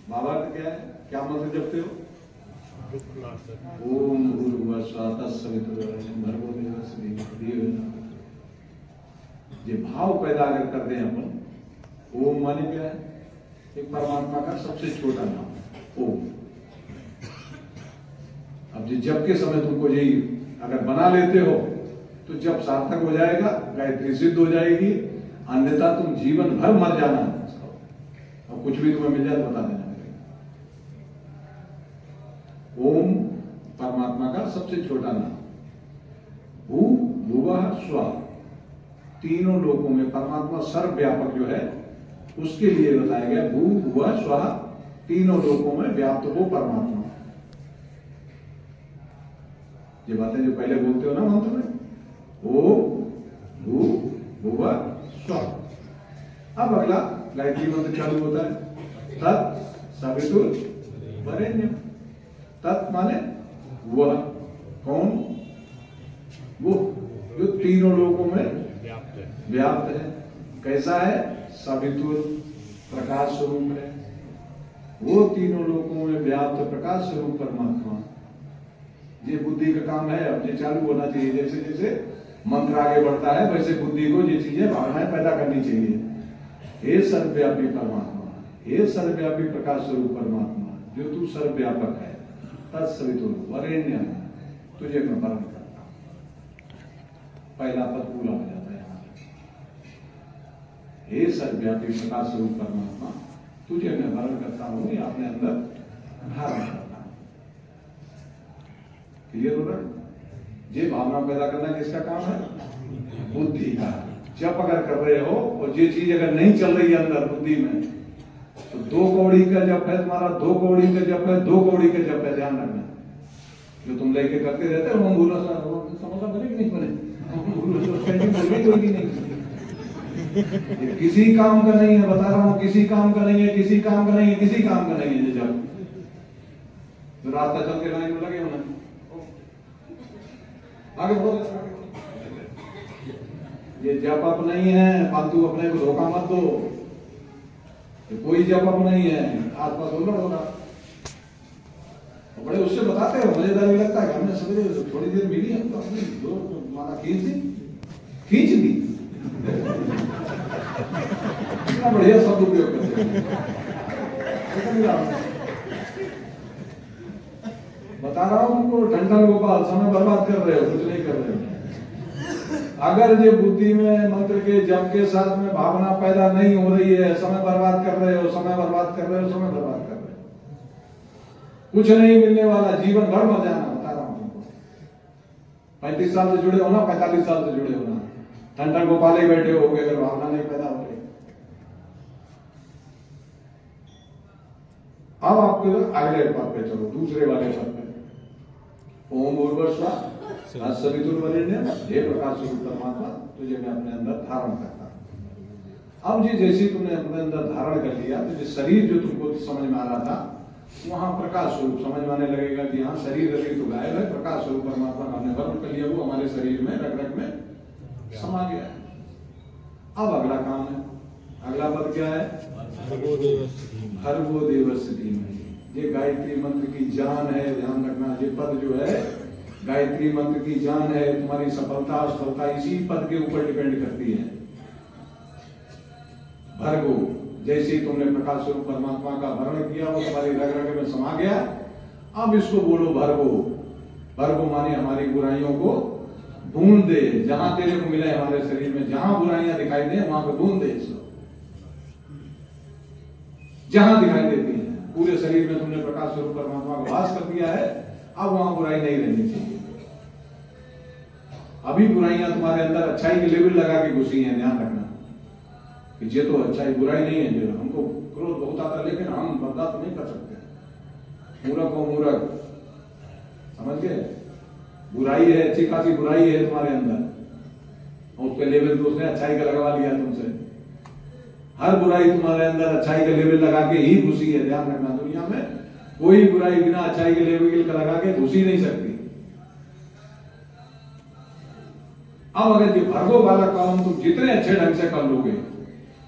भावार्थ क्या है? क्या मंत्र जपते हो? ओम भूर्भुवः स्वः तत्सवितुर्वरेण्यं भर्गो देवस्य धीमहि धियो यो नः प्रचोदयात्। ये भाव पैदा अगर कर दें अपन, ओम माने क्या है? एक परमात्मा का सबसे छोटा नाम ओम। अब जो जप के समय तुमको यही अगर बना लेते हो तो जब सार्थक हो जाएगा, गायत्री सिद्ध हो जाएगी, अन्यथा तुम जीवन भर मर जाना। और कुछ भी तुम्हें मिल जाए बता देना। ओम परमात्मा का सबसे छोटा नाम। भू भुवः स्वः, तीनों लोकों में परमात्मा सर्वव्यापक जो है उसके लिए बताया गया भू भुवः स्वः, तीनों लोकों में व्याप्त हो परमात्मा। ये बातें जो पहले बोलते हो ना मंत्र में, ओम भू भुवः स्वः। अब अगला गायत्री मंत्र चालू होता है, तत् सवितुर्वरेण्यं। तत् माने वह, कौन? वो जो तीनों लोकों में व्याप्त है। कैसा है? सवितुर, प्रकाश स्वरूप है। वो तीनों लोकों में व्याप्त प्रकाश स्वरूप परमात्मा। ये बुद्धि का काम है। अब ये चालू होना चाहिए। जैसे जैसे मंत्र आगे बढ़ता है वैसे बुद्धि को ये चीजें भावनाएं पैदा करनी चाहिए। हे सर्वव्यापी परमात्मा, हे सर्वव्यापी प्रकाश स्वरूप परमात्मा, जो तू सर्वव्यापक है, तत्सवितुर्वरेण्यं, तुझे मैं वरण करता हूं। पहला पद पूरा हो जाता है यहां। हे सर्वव्यापी प्रकाश स्वरूप परमात्मा, तुझे मैं वरण करता हूं या अपने अंदर धारण करता हूं। क्लियर हो रहा है? ये भावना पैदा करना किसका काम है? बुद्धि का। जब अगर कर रहे हो और ये चीज अगर नहीं चल रही है अंदर बुद्धि में, तो 2 कौड़ी का जप है तुम्हारा, 2 कौड़ी का जप है, 2 कौड़ी का जप है। ध्यान रखना, जो तुम लेके करते रहते हो, हम बोलो समोसा बने कि नहीं बने, नहीं। किसी काम का नहीं है, बता रहा हूं, किसी काम का नहीं है, किसी काम का नहीं है, किसी काम का नहीं है। जब तो रास्ता चल के लाइन में लगे होना, आगे बढ़ो। ये जप अप नहीं है, फालतू अपने को धोखा मत दो। कोई जप अप नहीं है, आसपास उलट होगा। बड़े उससे बताते हो, मजेदार भी लगता है। हमने समझे थोड़ी देर मिली, हम तो अपनी जो माना खींच दी। इतना बढ़िया शब्द उपयोग करते हैं। बता रहा हूं तुमको, टंडन गोपाल, समय बर्बाद कर रहे हो, कुछ नहीं कर रहे हो। अगर ये बुद्धि में मंत्र के जप के साथ में भावना पैदा नहीं हो रही है, समय बर्बाद कर रहे हो, समय बर्बाद कर रहे हो, समय बर्बाद कर रहे हो। कुछ नहीं मिलने वाला, जीवन भर मर जाना। बता रहा हूं तुमको, 35 साल से जुड़े होना, 45 साल से जुड़े होना, टंडन गोपाल ही बैठे हो गए अगर भावना नहीं पैदा हो रही। अब आपके अगले पद पे चलो, दूसरे वाले पद पे। ओम भूर्भुवः स्वः तत्सवितुर्वरेण्यं, हे प्रकाश स्वरूप परमात्मा, तुझे मैं अपने अंदर धारण करता हूं। अब जी जैसे तुमने अपने अंदर धारण कर लिया, तो शरीर जो तुमको समझ में आ रहा था, वहां प्रकाश स्वरूप समझ में आने लगेगा कि हाँ, शरीर तो गायब है, प्रकाश स्वरूप परमात्मा का हमने वर्ण कर लिया, वो हमारे शरीर में रग रग में समा गया है। अब अगला काम है, अगला पद क्या है? भर्गो देवस्य धीमहि। ये गायत्री मंत्र की जान है, ध्यान रखना। ये पद जो है गायत्री मंत्र की जान है। तुम्हारी सफलता असफलता इसी पद के ऊपर डिपेंड करती है। भर्गो, जैसे ही तुमने प्रकाश स्वरूप परमात्मा का वर्ण किया, वो तुम्हारी रग रग में समा गया। अब इसको बोलो भर्गो। भर्गो माने हमारी बुराइयों को भून दे। जहां तेरे को मिले हमारे शरीर में, जहां बुराइयां दिखाई दे वहां पे भून दे इसको। जहां दिखाई देती है पूरे शरीर में तुमने प्रकाश स्वरूप परमात्मा का वास कर दिया है, अब वहां बुराई नहीं रहनी चाहिए। अभी बुराइयां तुम्हारे अंदर अच्छाई के लेवल लगा के घुसी हैं। ध्यान रखना कि ये तो अच्छाई, बुराई नहीं है। जो हमको क्रोध बहुत आता है, लेकिन हम बर्दाश्त नहीं कर सकते। मूर्ख हो मूर्ख, समझ गए? बुराई है, अच्छी खासी बुराई है तुम्हारे अंदर, और उसके लेवल तो उसने अच्छाई का लगवा लिया तुमसे। हर बुराई तुम्हारे अंदर अच्छाई का लेवल लगा के ही घुसी है। ध्यान रखना, दुनिया में कोई बुराई बिना अच्छाई के लेवल का लगा के घुस ही नहीं सकती। अब अगर ये भर्गो वाला काम तुम जितने अच्छे ढंग से कर लोगे,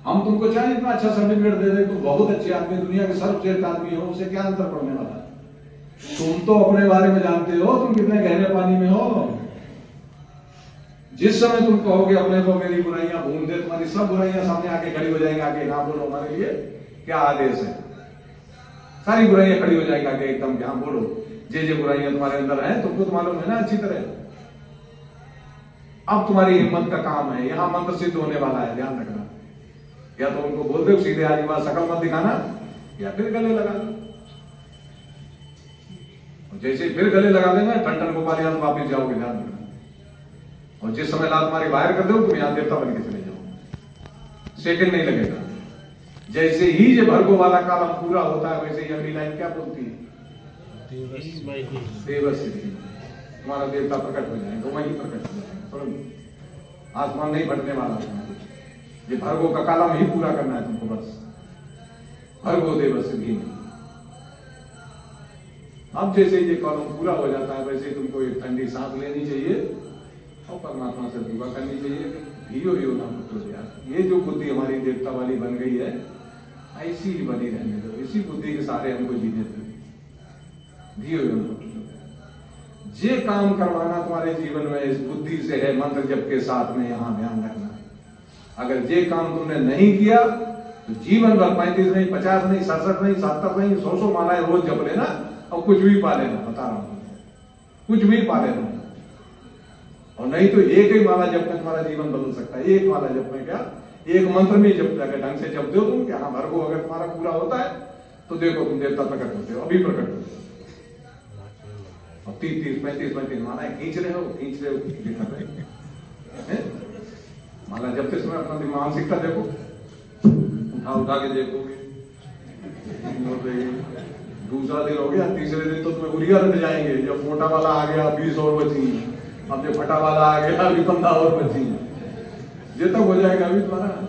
हम तुमको चाहे इतना अच्छा सर्टिफिकेट दे दे, तुम बहुत अच्छे आदमी, दुनिया के सर्वश्रेष्ठ आदमी हो, उससे क्या अंतर पड़ने वाला है? तुम तो अपने बारे में जानते हो तुम कितने गहरे पानी में हो। जिस समय तुम कहोगे अपने को मेरी बुराइयां भूल दे, तुम्हारी सब बुराइयां सामने आके खड़ी हो जाएंगे, आके ना बोलो हमारे लिए क्या आदेश है, सारी बुराइयां खड़ी हो जाएंगी आगे एकदम, क्या बोलो जे बुराइयां तुम्हारे अंदर हैं तुमको तो मालूम है ना अच्छी तरह। अब तुम्हारी हिम्मत का काम है, यहां मंत्र सिद्ध होने वाला है, ध्यान रखना। या तो उनको बोल दो सीधे आज बात शकल मत दिखाना, या फिर गले लगा दो। जैसे फिर गले लगा देना टन गोपाल याद वापिस जाओगे, ध्यान रखना। और जिस समय लात मारी बाहर कर दो तुम यहां देवता बन के चले जाओ, सेकंड नहीं लगेगा। जैसे ही जो भर्गो वाला कालम पूरा होता है वैसे ही अगली लाइन क्या बोलती है? देवस्य धीमहि। तुम्हारा देवता प्रकट हो जाएगा, वही प्रकट हो जाएगा, आसमान नहीं फटने वाला है। ये भर्गो का कालम ही पूरा करना है तुमको, बस भर्गो देवस्य धीमहि। अब जैसे ये कॉलम पूरा हो जाता है वैसे तुमको एक ठंडी सांस लेनी चाहिए और परमात्मा से दुआ करनी चाहिए, धियो यो न पुत्रोऽयम्। ये जो बुद्धि हमारी देवता वाली बन गई है ऐसी ही बनी रहने दो, इसी बुद्धि के सहारे हमको जीने दो। धियो यो न पुत्रोऽयम्। जे काम करवाना तुम्हारे जीवन में इस बुद्धि से है, मंत्र जप के साथ में, यहां ध्यान रखना। अगर जे काम तुमने नहीं किया तो जीवन भर 35 नहीं, 50 नहीं, 67 नहीं, 70 नहीं, 100 मालाएं रोज जप लेना और कुछ भी पा लेना, बता रहा हूं, कुछ भी पा लेना। और नहीं तो एक ही माला जप में तुम्हारा जीवन बदल सकता है। एक माला जप में क्या, एक मंत्र में जप, अगर ढंग से जप दो तुम, हाँ भर्गो अगर तुम्हारा पूरा होता है तो देखो तुम देवता प्रकट होते हो, अभी प्रकट होते हो। और 30, 35 मालाएं खींच रहे हो, दिखा रहे हैं। माला जपते समय अपना मानसिकता देखो, उठा के देखोगे, दूसरा दिन हो गया, तीसरे दिन तो तुम्हें उरिया रट जाएंगे। जब मोटा वाला आ गया 20 और बची, अब जो फटा वाला आ गया अभी 15 और बची, ये तक हो जाएगा अभी तुम्हारा।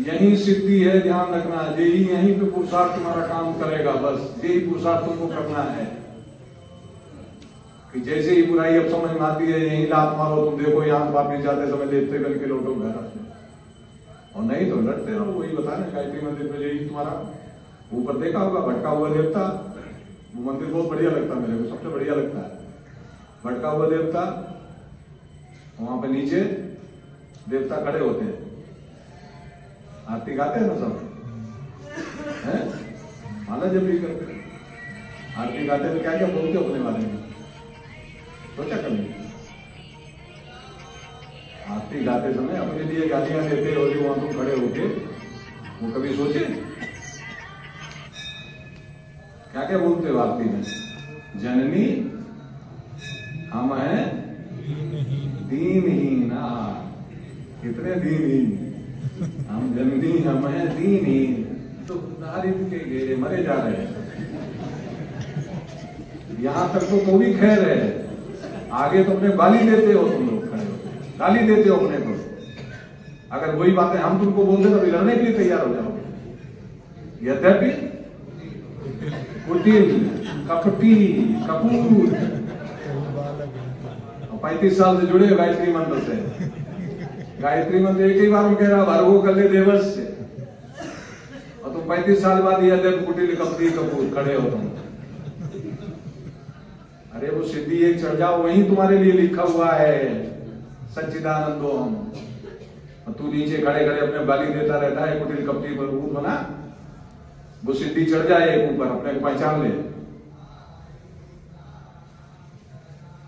यही सिद्धि है, ध्यान रखना। यही पे पुरुषार्थ तुम्हारा काम करेगा, बस यही पुरुषार्थ तुमको करना है। कि जैसे ही बुराई अब समझ में आती है यही लात मारो, तुम देखो यहाँ वापिस जाते समय लेटते करके लौटो घर अपने, और नहीं तो लड़ते रहो। वही बता रहे गायत्री मंदिर में यही तुम्हारा ऊपर देखा होगा भटका हुआ देवता, वो मंदिर बहुत बढ़िया लगता है मेरे को, सबसे बढ़िया लगता है। भटका हुआ देवता, वहां पे नीचे देवता खड़े होते हैं, आरती गाते हैं ना सब, हैं? माला जब भी करते आरती गाते हैं, क्या क्या बोलते हो अपने बारे में, सोचा कभी? आरती गाते समय अपने लिए गालियां देते हो जो वहां तुम खड़े होके, वो कभी सोचे क्या क्या बोलते हो आरती में? जननी हम हैं दीनहीना, कितने दीनहीन हम, जननी हम हैं दीनहीन, तो दारिद्र के घेरे मरे जा रहे हैं। यहां तक तो भी खैर है, आगे तो अपने गाली देते हो तुम लोग, खड़े हो गाली देते हो अपने को। अगर वही बातें हम तुमको बोलते तो लड़ने के लिए तैयार हो जाओगे। यद्यपि कुटिल, कपटी, कपूर, 35 साल से जुड़े हो गायत्री मंत्र से। गायत्री मंत्र एक ही बार में कह रहा भर्गो कले देवस्य, और तुम 35 साल बाद यद्यपि कुटिल, कपटी, कपूर खड़े हो तुम। अरे वो सिद्धि एक चढ़ जाओ, वही तुम्हारे लिए लिखा हुआ है, सच्चिदानंदो हम। और तू नीचे खड़े खड़े अपने गाली देता रहता है, कुटिल कपटी पर भूत बना। वो सिद्धि चढ़ जाए एक ऊपर, अपने को पहचान ले,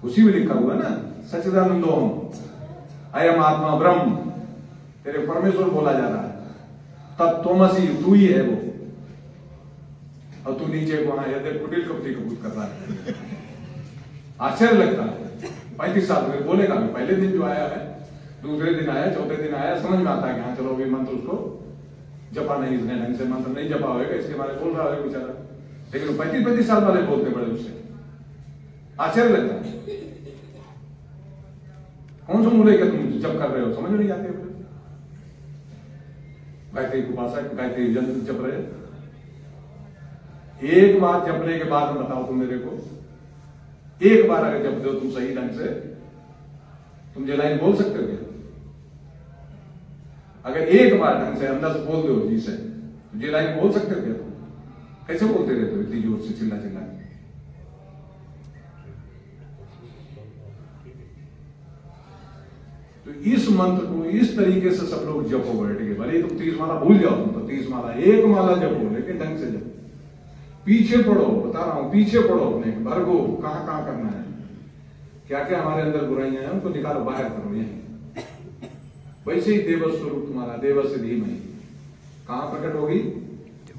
उसी में लिखा हुआ है ना, सच्चिदानंदो हम, अयम आत्मा ब्रह्म, तेरे परमेश्वर बोला जा रहा है, तत्त्वमसि, तू ही है वो। और तू नीचे वहां यद्यपि कुटिल कपटी कपूर कर रहा है। आश्चर्य लगता है, 35 साल में बोलेगा। पहले दिन जो आया है, दूसरे दिन आया, चौथे दिन आया, समझ में आता है कि हाँ चलो अभी मंत्र उसको जपा नहीं, इसने ढंग से मंत्र नहीं जपा होगा, इसके बारे में बोल रहा है बेचारा। लेकिन 35 साल वाले बोलते बड़े उससे, आश्चर्य लगता है। कौन सा मूल्य का तुम जप कर रहे हो, समझ नहीं आते। गायत्री उपासक गायत्री यंत्र जप रहे, एक बार जपने के बाद बताओ तुम मेरे को, एक बार अगर जप दो तुम सही ढंग से, तुम ये लाइन बोल सकते हो क्या? अगर एक बार ढंग से अंदर से बोल दो जी से, तो ये लाइन बोल सकते हो क्या तुम? कैसे बोलते रहते हो इतनी जोर से चिल्ला चिल्ला के? तो इस मंत्र को इस तरीके से सब लोग जपो बैठ के, भले तुम 30 माला भूल जाओ, तुम तो 30 माला एक माला जपो, लेकिन ढंग से जपो। पीछे पढ़ो, बता रहा हूं, पीछे पढ़ो अपने, भरगो कहां कहां करना है, क्या क्या हमारे अंदर बुराइयां हैं उनको निकालो, बाहर करो यही। वैसे ही देव स्वरूप तुम्हारा, देव से धीमहि कहां प्रकट होगी?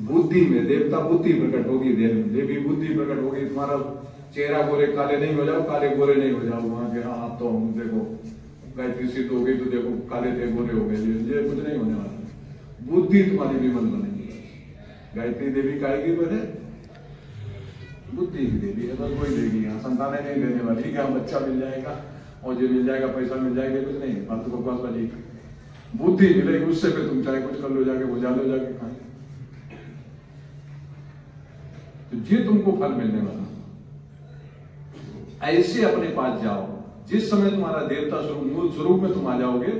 बुद्धि में। देवता बुद्धि प्रकट होगी, देवी बुद्धि प्रकट होगी। तुम्हारा चेहरा गोरे काले नहीं हो जाओ, काले गोरे नहीं हो जाओ वहां के। हाँ आप तो देखो गायत्री सिद्ध हो गई तो देखो काले थे गोरे हो गए, ये कुछ नहीं होने वाला। बुद्धि तुम्हारी विमल बनेगी। गायत्री देवी काएगी बने बुद्धि की देवी है, बस वही देगी। यहाँ संतानें नहीं देने वाली, क्या बच्चा मिल जाएगा और जो मिल जाएगा पैसा मिल जाएगा, कुछ नहीं, फालतू बकवास वाली। बुद्धि मिलेगी, उससे पे तुम चाहे कुछ कर लो, जाके बुझा लो, जाके खाए, तो ये तुमको फल मिलने वाला। ऐसे अपने पास जाओ, जिस समय तुम्हारा देवता स्वरूप मूल स्वरूप में तुम आ जाओगे,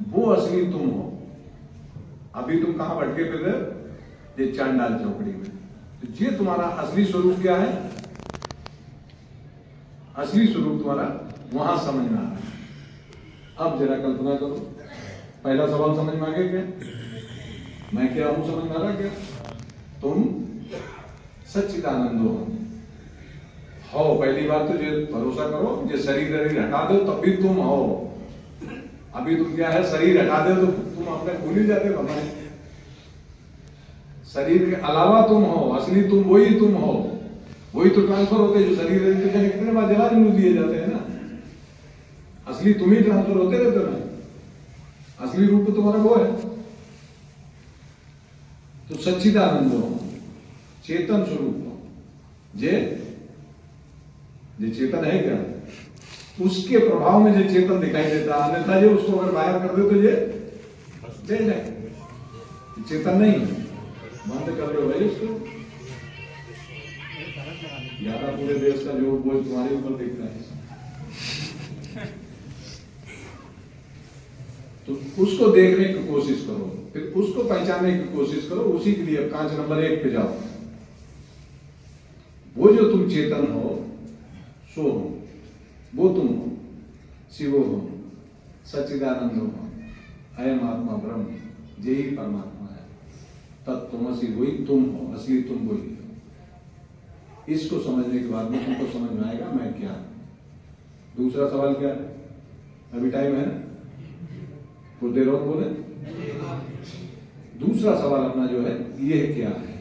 वो असली तुम हो। अभी तुम कहां भटके फिर रहे? ये चांडाल चौकड़ी में। तो ये तुम्हारा असली स्वरूप क्या है? असली स्वरूप तुम्हारा वहां समझ में आ रहा है। अब जरा कल्पना करो, पहला सवाल समझ में आ गया क्या? मैं क्या हूं समझ में आ रहा क्या? तुम सच्चिदानंद हो। पहली बात तो ये भरोसा करो, ये शरीर हटा दो तब भी तुम हो। अभी तुम क्या है, शरीर हटा दो तो तुम अपने भूल ही जाते हो। शरीर के अलावा तुम हो, असली तुम वही तुम हो। वही तो ट्रांसफर होते हैं, जो शरीर कितने बार जला दिए जाते हैं ना, असली तुम ही ट्रांसफर होते रहते हो ना। असली रूप तो तुम्हारा वो है। तो सच्चिदानंद हो, चेतन स्वरूप हो। जे चेतन है क्या? उसके प्रभाव में जो चेतन दिखाई देता है, अन्यथा ये उसको अगर बाहर कर दे तो ये चल जाए, चेतन नहीं। बंद कर लो भाई उसको, ज्यादा पूरे देश का जो बोझ तुम्हारे ऊपर दिख रहा है, तो उसको देखने की कोशिश करो, फिर उसको पहचानने की कोशिश करो। उसी के लिए कांच नंबर 1 पे जाओ। वो जो तुम चेतन हो, सो हो, वो तुम हो, शिव हो, सच्चिदानंद हो, अयम आत्मा ब्रह्म, यही परमात्मा है। तत्त्वमसि, वही तुम हो, असली तुम वही हो। इसको समझने के बाद में तुमको समझ में आएगा मैं क्या। दूसरा सवाल क्या है? अभी टाइम है ना, कुछ देर और बोले। दूसरा सवाल अपना जो है, यह क्या है?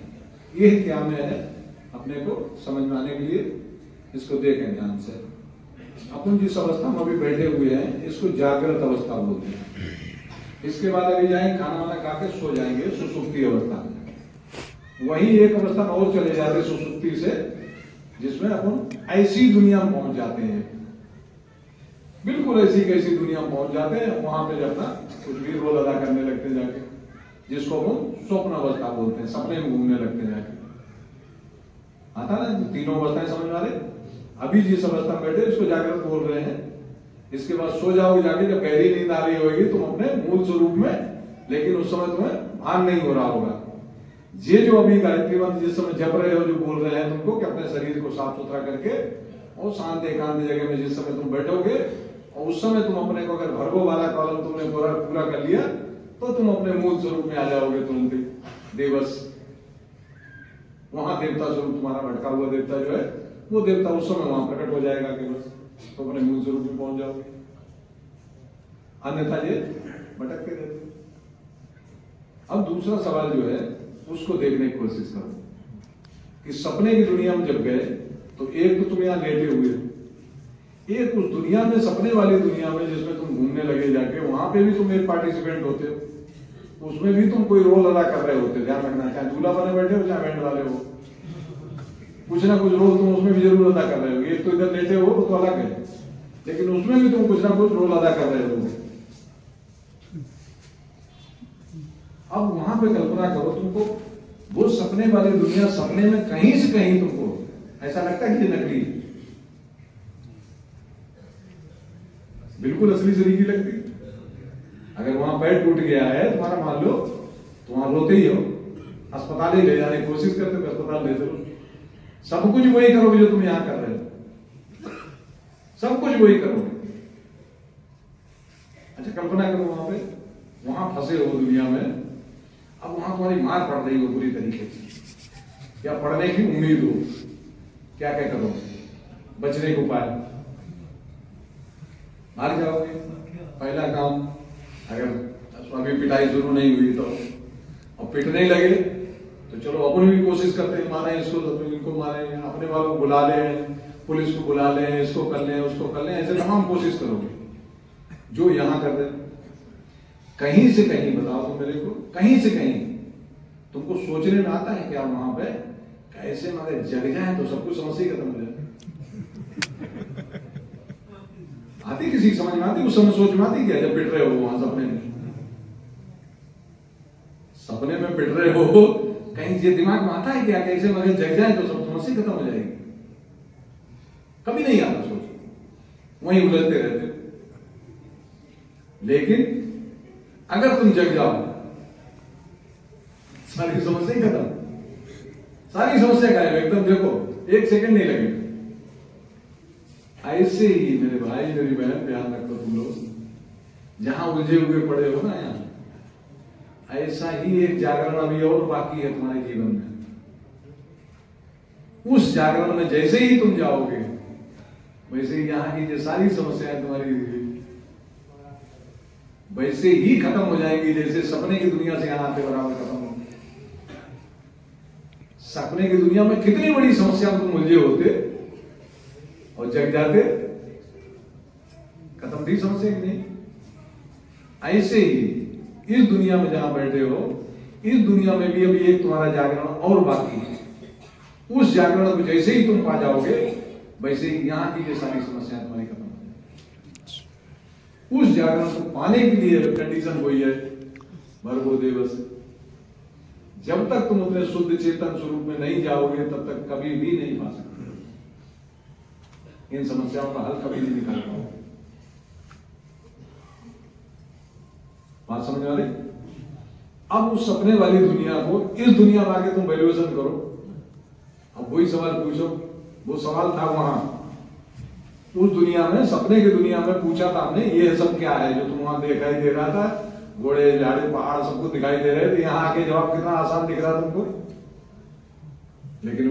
यह क्या में है, अपने को समझ में आने के लिए इसको देखें ध्यान से। अपन जिस अवस्था में अभी बैठे हुए हैं, इसको जागृत अवस्था बोलते हैं। इसके बाद अभी जाएंगे, खाना वाना खा के सो जाएंगे सुसुप्ति अवस्था में। वहीं एक अवस्था में और चले जाते सुसुप्ति से, जिसमें अपन ऐसी दुनिया में पहुंच जाते हैं, बिल्कुल ऐसी कैसी दुनिया में पहुंच जाते हैं। वहां पे अपना कुछ भी रोल अदा करने लगते हैं जाके, जिसको अपन स्वप्न अवस्था बोलते हैं। सपने में घूमने लगते हैं जाके। आता ना, तीनों अवस्थाएं समझ में आ रहे। अभी जिस अवस्था में बैठे इसको जागृत बोल रहे हैं। इसके बाद सो जाओगे जाके, जब गहरी नींद आ रही होगी तुम अपने मूल स्वरूप में, लेकिन उस समय तुम्हें भान नहीं हो रहा होगा। ये जो अभी गायत्री मंत्र जिस समय जप रहे हो, जो बोल रहे हैं तुमको कि अपने शरीर को साफ सुथरा करके और शांत एकांत जगह में जिस समय तुम बैठोगे, और उस समय तुम अपने को अगर भर्गो वाला कॉलम तुमने पूरा कर लिया, तो तुम अपने मूल स्वरूप में आ जाओगे तुरंत ही, देवस। वहां देवता स्वरूप तुम्हारा भटका हुआ देवता जो है, वो देवता उस समय वहां प्रकट हो जाएगा कि बस तो अपने मूल स्वरूप में पहुंच जाओगे। अन्यथा ये भटकते रहते। अब दूसरा सवाल जो है, उसको देखने की कोशिश करो कि सपने की दुनिया में जब गए, तो एक तो तुम यहां लेटे हुए, एक उस दुनिया में, सपने वाली दुनिया में जिसमें तुम घूमने लगे जाके, वहां पे भी तुम एक पार्टिसिपेंट होते हो। उसमें भी तुम कोई रोल अदा कर रहे होते। ध्यान रखना, चाहे दूल्हा बने बैठे हो चाहे बैंड वाले हो, कुछ ना कुछ रोल तुम उसमें भी जरूर अदा कर रहे हो। एक तो इधर लेटे हो तो अलग है, लेकिन उसमें भी तुम कुछ ना कुछ रोल अदा कर रहे हो। अब वहां पे कल्पना करो, तुमको वो सपने वाली दुनिया, सपने में कहीं से कहीं तुमको ऐसा लगता है कि ये नकली है। बिल्कुल असली शरीर की लगती। अगर वहां पैर टूट गया है तुम्हारा, मान लो तुम वहां रोते ही हो, अस्पताल ही ले जाने की कोशिश करते हो, अस्पताल ले चलो, सब कुछ वही करोगे जो तुम यहां कर रहे हो, सब कुछ वही करोगे। अच्छा कल्पना करो वहां फंसे हो दुनिया में, अब वहां तुम्हारी मार पड़ रही हो पूरी तरीके से, या पढ़ने की उम्मीद हो, क्या क्या करो बचने के उपाय? भाग जाओगे। पहला काम, अगर अभी पिटाई शुरू नहीं हुई तो, और पिटने लगे तो चलो अपन भी कोशिश करते हैं, मारे इसको तो इनको मारे, अपने वालों को बुला लें, पुलिस को बुला लें, इसको कर लें उसको कर लें, ऐसे तमाम कोशिश करोगे जो यहां कर रहे। कहीं से कहीं बताओ तो मेरे को, कहीं से कहीं तुमको सोचने में आता है क्या वहां पे कैसे मगर जग जाए तो सब कुछ समस्या खत्म हो जाए? आती किसी समझ में आती? उस समय सोच में आती क्या जब पिट रहे हो वहां सपने में? सपने में पिट रहे हो, कहीं ये दिमाग में आता है क्या कैसे मगर जग जाए तो सब समस्या खत्म हो जाएगी? कभी नहीं आता सोच, वहीं उलझते रहते। लेकिन अगर तुम जग जाओ सारी समस्या ही खत्म, सारी समस्या गायब एकदम। देखो एक सेकंड नहीं लगेगा। ऐसे ही मेरे भाई मेरी बहन ध्यान रखो, तुम लोग जहां उलझे हुए पड़े हो ना यहाँ, ऐसा ही एक जागरण अभी और बाकी है तुम्हारे जीवन में। उस जागरण में जैसे ही तुम जाओगे वैसे ही यहाँ की जो सारी समस्याएं तुम्हारी वैसे ही खत्म हो जाएंगी, जैसे सपने की दुनिया से यहां आते बराबर खत्म हो। सपने की दुनिया में कितनी बड़ी समस्या तुम उलझे होते और जग जाते, खत्म थी समस्या की नहीं। ऐसे ही इस दुनिया में जहां बैठे हो, इस दुनिया में भी अभी एक तुम्हारा जागरण और बाकी है। उस जागरण को जैसे ही तुम पा जाओगे वैसे ही यहाँ की जो सारी समस्याएं तुम्हारी खत्म हो जाएंगी। उस जागरण को पाने के लिए कंडीशन वही है, भर्गो देवस। जब तक तुम अपने शुद्ध चेतन स्वरूप में नहीं जाओगे तब तक कभी भी नहीं पा सकते, इन समस्याओं का हल कभी नहीं निकाल पाओगे। बात समझ आ रही? अब उस सपने वाली दुनिया को इस दुनिया में आके तुम वैल्यूएशन करो। अब वही सवाल पूछो, वो सवाल था वहां उस दुनिया में, सपने की दुनिया में पूछा था हमने, ये सब क्या है जो तुम वहां दिखाई दे रहा था, घोड़े झाड़े पहाड़ सब कुछ दिखाई दे रहे थे। यहां आके जवाब कितना आसान दिख रहा तुमको, लेकिन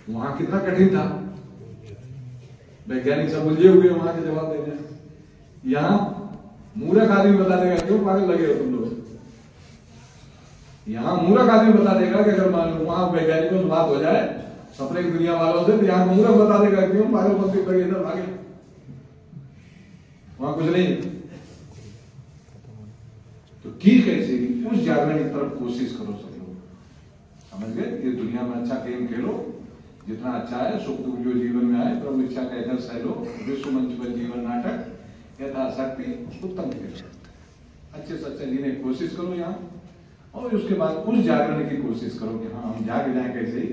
वहां कितना कठिन था। वैज्ञानिक सब उलझे हुए वहां के जवाब देने। यहां मूर्ख आदमी बता देगा, क्यों पागल लगे हो तुम लोग? यहां मूर्ख आदमी बता देगा कि अगर मान लो वहां वैज्ञानिकों से बात हो जाए सपने की दुनिया वालों से, तो यहां मूर्ख बता देगा क्यों पागल बनते लगे इधर भागे, वहां कुछ नहीं। तो की कैसे उस जागरण की तरफ कोशिश करो सब लोग, समझ गए? ये दुनिया में अच्छा गेम खेलो, जितना अच्छा है सुख दुख जो जीवन में आए प्रभु इच्छा कहकर सहलो, विश्व मंच पर जीवन नाटक यथाशक्ति उत्तम खेलो, अच्छे से अच्छे जीने की कोशिश करो यहाँ। और उसके बाद उस जागरण की कोशिश करो कि हाँ हम जाग जाए कैसे ही।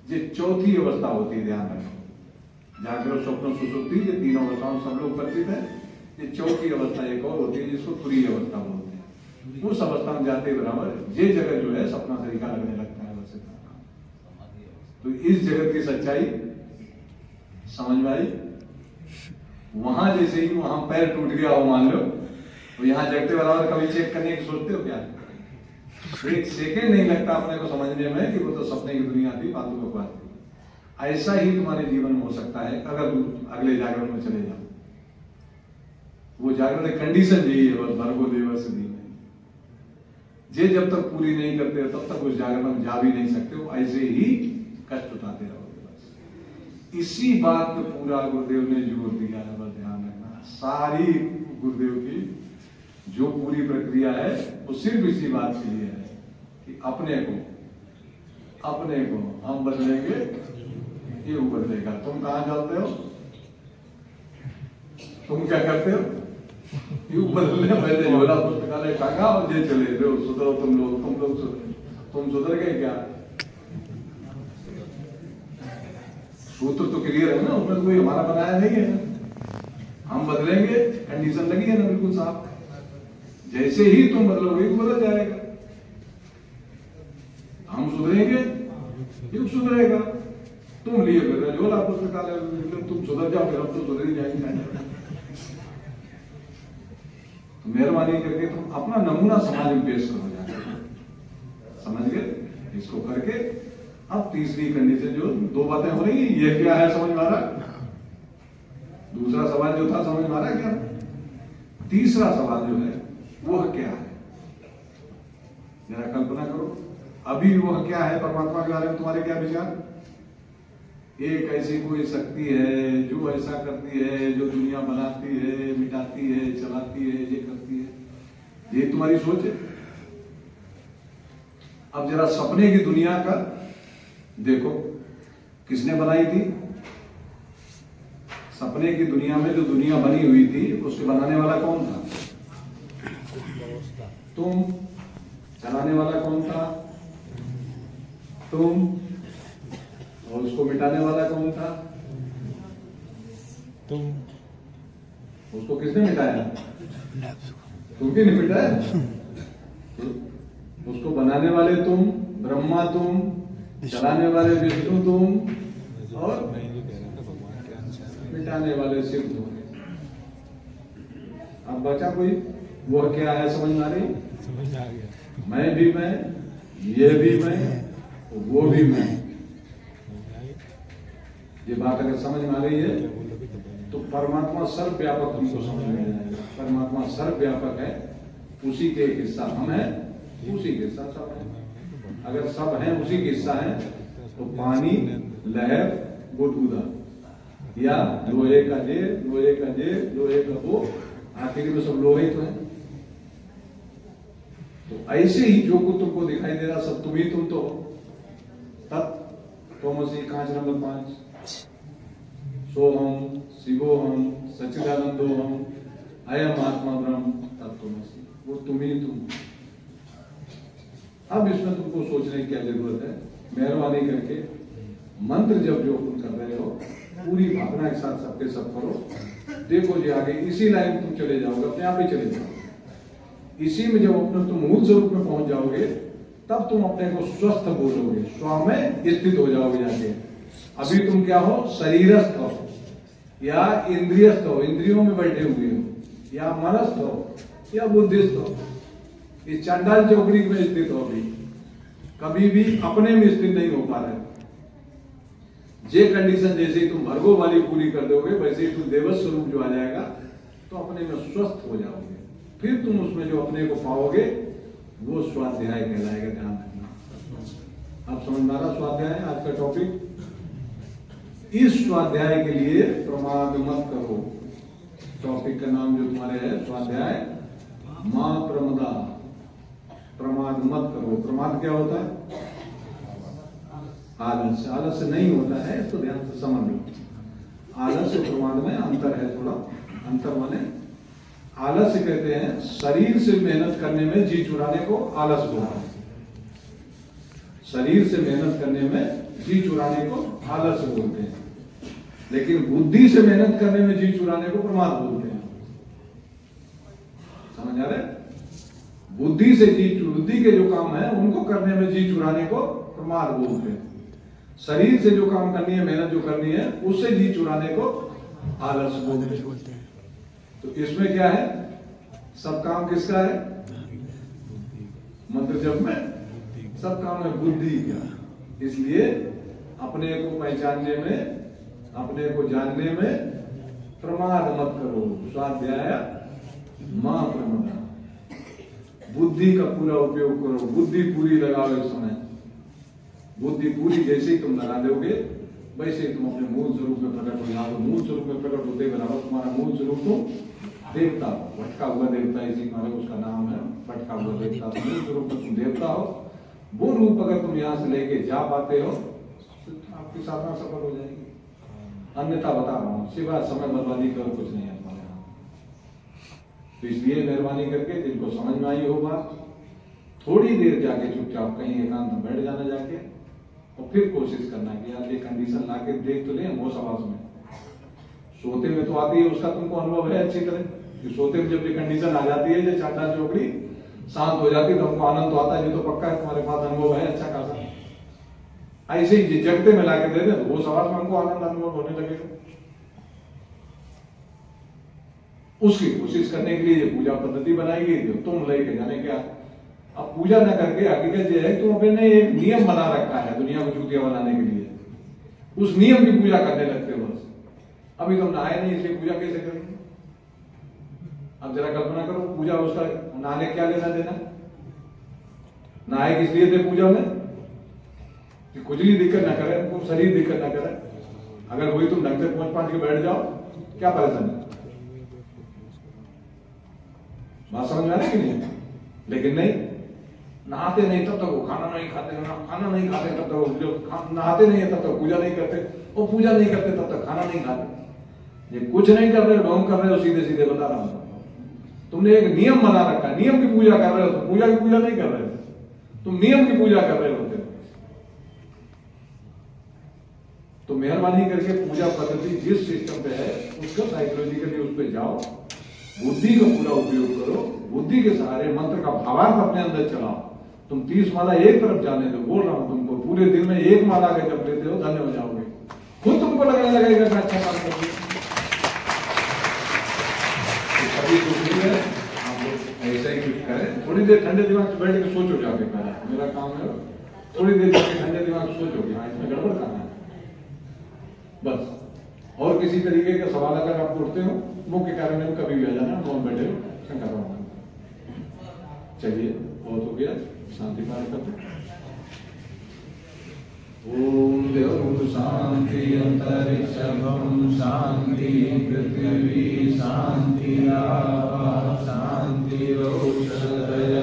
ये चौथी अवस्था होती है, ध्यान रखो। जागरण स्वप्न सुसुप्ति ये तीनों अवस्थाओं सब लोग परिचित है। ये चौथी अवस्था एक और होती है जिसको तुरीय अवस्था बोलते हैं। उस अवस्था में जाते बराबर ये जगत जो है सपना तरीका लगने लगता है वैसे। तो इस जगत की सच्चाई समझ में आई। वहां जैसे ही वहां पैर टूट गया हो मान लो, तो यहाँ जगते बराबर कभी चेक करने की सोचते हो क्या? एक सेकेंड नहीं लगता अपने को समझने में कि वो तो सपने की दुनिया थी, फालतू बकवास थी। ऐसा ही तुम्हारे जीवन में हो सकता है अगर तुम अगले जागरण में चले जाओ। वो जागरण कंडीशन यही है, बस भर्गो देवस्य धीमहि। जे जब तक पूरी नहीं करते तब तक उस जागरण में जा भी नहीं सकते हो, ऐसे ही कष्ट उठाते रहोगे। बस इसी बात पे पूरा गुरुदेव ने जोर दिया है, बस ध्यान रखना। सारी गुरुदेव की जो पूरी प्रक्रिया है वो सिर्फ इसी बात के लिए है कि अपने को हम बदलेंगे, ये बदलेगा। तुम कहां चलते हो? तुम क्या करते हो? यू बदलने पहले झोला पुस्तकालय टांगा और ये चले रहे सुधरो तुम लोग सुधर गए क्या? सूत्र तो क्लियर है ना, उसमें कोई हमारा बनाया नहीं है। हम बदलेंगे, कंडीशन लगी है ना बिल्कुल साफ। जैसे ही तुम बदलोगे तो बदल जाएगा। हम सुधरेंगे, युग सुधरेगा। तुम लिए फिर झोला पुस्तकालय, तुम सुधर जाओ फिर हम तो सुधर ही जाएंगे। मेहरबानी करके तुम अपना नमूना समाज में पेश करो जाके, समझ गए? इसको करके अब तीसरी कंडीशन, जो दो बातें हो रही, ये क्या है समझ में आ रहा? दूसरा सवाल जो था समझ में आ रहा है क्या? तीसरा सवाल जो है वह क्या है, जरा कल्पना करो। अभी वह क्या है परमात्मा के बारे में तुम्हारे क्या विचार? एक ऐसी कोई शक्ति है जो ऐसा करती है, जो दुनिया बनाती है, मिटाती है, चलाती है, ये करती है, ये तुम्हारी सोच है। अब जरा सपने की दुनिया का देखो, किसने बनाई थी? सपने की दुनिया में जो दुनिया बनी हुई थी उसके बनाने वाला कौन था? तुम। चलाने वाला कौन था? तुम। और उसको मिटाने वाला कौन था? तुम। उसको किसने मिटाया? तुम ही नहीं मिटाया। उसको बनाने वाले तुम, ब्रह्मा तुम, चलाने वाले विष्णु तुम, और मिटाने वाले शिव तुम। अब बचा कोई? वो क्या है समझ में आ रही? समझ आ गया। मैं भी मैं, ये भी मैं, वो भी मैं। ये बात अगर समझ में आ रही है तो परमात्मा सर्वव्यापक तुमको समझ में आ जाएगा। परमात्मा सर्वव्यापक है, उसी के एक हिस्सा हम हैं, उसी के हिस्सा सब है। अगर सब हैं उसी के हिस्सा है तो पानी, लहर, बुदबुदा, या लोहे का जेर, लोहे का जेर, लोहे का वो, आखिर में सब लोहे तो है। तो ऐसे ही जो कुछ तुमको दिखाई दे रहा सब तुम ही तुम तो हो। तब तोमसी कांच नंबर 5, सोहम शिवोहम सच्चिदानंदोहम अयम आत्मा ब्रह्म तत्त्वमसि, वो तुम ही तुम। अब इसमें तुमको सोचने की क्या जरूरत है? मेहरबानी करके मंत्र जब जो तुम कर रहे हो पूरी भावना के साथ सबके सब करो। देखो जी आगे इसी लाइन तुम चले जाओगे, अपने आप ही चले जाओगे। इसी में जब अपने तुम मूल स्वरूप में पहुंच जाओगे तब तुम अपने को स्वस्थ बोलोगे, स्व में स्थित हो जाओगे जाके। अभी तुम क्या हो? शरीरस्थ हो या इंद्रियस्थ हो, इंद्रियों में बैठे हुए हो, या मनस्थ हो या बुद्धिस्थ हो। इस चांडाल चौकड़ी में स्थित हो। अभी कभी भी अपने में स्थित नहीं हो पा रहे। जे कंडीशन जैसे ही तुम भर्गो वाली पूरी कर दोगे वैसे ही तुम देवस्व स्वरूप जो आ जाएगा तो अपने में स्वस्थ हो जाओगे। फिर तुम उसमें जो अपने को पाओगे वो स्वाध्याय कहलाएगा। ध्यान रखना। अब समझ में आ रहा स्वाध्याय आज का टॉपिक? इस स्वाध्याय के लिए प्रमाद मत करो। टॉपिक का नाम जो तुम्हारे है स्वाध्याय, मां प्रमदा, प्रमाद मत करो। प्रमाद क्या होता है? आलस्य। आलस्य नहीं होता है, इसको ध्यान से समझ लो। आलस्य और प्रमाद में अंतर है थोड़ा। अंतर माने आलस्य कहते हैं शरीर से मेहनत करने में जी चुराने को आलस्य बोलते हैं। शरीर से मेहनत करने में जी चुराने को आलस्य बोलते हैं, लेकिन बुद्धि से मेहनत करने में जी चुराने को प्रमाद बोलते हैं। समझ आ रहा है? बुद्धि से बुद्धि के जो काम है उनको करने में जी चुराने को प्रमाद बोलते हैं। शरीर से जो काम करनी है, मेहनत जो करनी है, उससे जी चुराने को आलस्य बोलते हैं। तो इसमें क्या है? सब काम किसका है? मंत्र जप में सब काम है बुद्धि का। इसलिए अपने को पहचानने में, अपने को जानने में प्रमाद मत करो। स्वाध्याय मां प्रमदा। बुद्धि का पूरा उपयोग करो। बुद्धि पूरी लगाओ इस समय। बुद्धि पूरी जैसे ही तुम लगा दोगे वैसे ही तुम अपने मूल स्वरूप में प्रकट हो जाओगे। मूल स्वरूप में प्रकट होते बराबर तुम्हारा मूल स्वरूप तुम देवता हो। भटका हुआ देवता, इसी कारण उसका नाम है भटका हुआ देवता। मूल स्वरूप में तुम देवता हो। वो रूप अगर तुम यहाँ से लेके जा पाते हो तो आपकी साधना सफल हो जाएगी। अन्यथा बता रहा हूँ, सिवाय समय बर्बादी का कुछ नहीं है तुम्हारे यहाँ। तो इसलिए मेहरबानी करके जिनको समझ में आई हो बात, थोड़ी देर जाके चुपचाप कहीं एकांत में बैठ जाना, जाके और फिर कोशिश करना कि यार ये कंडीशन लाके देख तो ले होश आवाज में। सोते में तो आती है, उसका तुमको अनुभव है अच्छी तरह कि सोते में जब ये कंडीशन आ जाती है, जो चांटा चौकड़ी शांत हो जाती है तो हमको आनंद तो आता है। ये तो पक्का है तुम्हारे पास अनुभव है अच्छा खासा। ऐसे ही जगते में लाके दे दे तो होश आवाज में हमको आनंद अनुभव होने लगेगा। उसकी कोशिश करने के लिए ये पूजा पद्धति बनाई गई थी। तुम लेके जाने क्या, अब पूजा न करके हकीकत ये है तुम अपने एक नियम बना रखा है दुनिया को चूतिया बनाने के लिए, उस नियम की पूजा करने लगते हो बस। अभी तुम नहाए नहीं इसलिए पूजा कैसे करेंगे? अब जरा कल्पना करो, पूजा उसका नहाने क्या लेना देना? नहाए किस लिए थे पूजा में? कि खुजली दिक्कत ना करे, तुम शरीर दिक्कत ना करे। अगर वही तुम ढंग से पहुंच के बैठ जाओ, क्या परेशानी? बात समझ में आ रही कि नहीं? लेकिन नहीं, नहाते नहीं तब तक वो खाना नहीं खाते, खाना नहीं खाते तब तक जो नहाते नहीं है तब तक पूजा नहीं करते, और पूजा नहीं करते तब तक खाना नहीं खाते। ये कुछ नहीं कर रहे हो, ढोंग कर रहे हो, सीधे सीधे बता रहा हूं। तुमने एक नियम बना रखा है, नियम की पूजा कर रहे हो, तो पूजा की पूजा नहीं कर रहे हो, तुम नियम की पूजा कर रहे होते हो। तो मेहरबानी करके पूजा पद्धति जिस सिस्टम पे है उसका साइकोलॉजिकली उस पर जाओ, बुद्धि का पूरा उपयोग करो, बुद्धि के सहारे मंत्र का भावार्थ अपने अंदर चलाओ। तुम 30 माला एक तरफ जाने दो, बोल रहा हूं तुमको, पूरे दिन में एक माला के जब लेते हो धन्य हो जाओगे, खुद तुमको लगने लगेगा कि अच्छा काम करते हो। कभी कुछ नहीं है, आप लोग ऐसा ही कुछ करें, थोड़ी देर ठंडे दिमाग से बैठ के सोचो जाके, पहले मेरा काम है थोड़ी देर जाके ठंडे दिमाग से सोचो कि हाँ इसमें गड़बड़ करना है बस। और किसी तरीके का सवाल अगर आप उठते हो मुख्य कार्य में कभी भी आ जाना, मौन बैठे हो, शंका करना। चलिए बहुत हो गया, शांति पाठ करते। ओम देव शांति अंतरिक्षम शांति पृथ्वी शांति शांति औषधय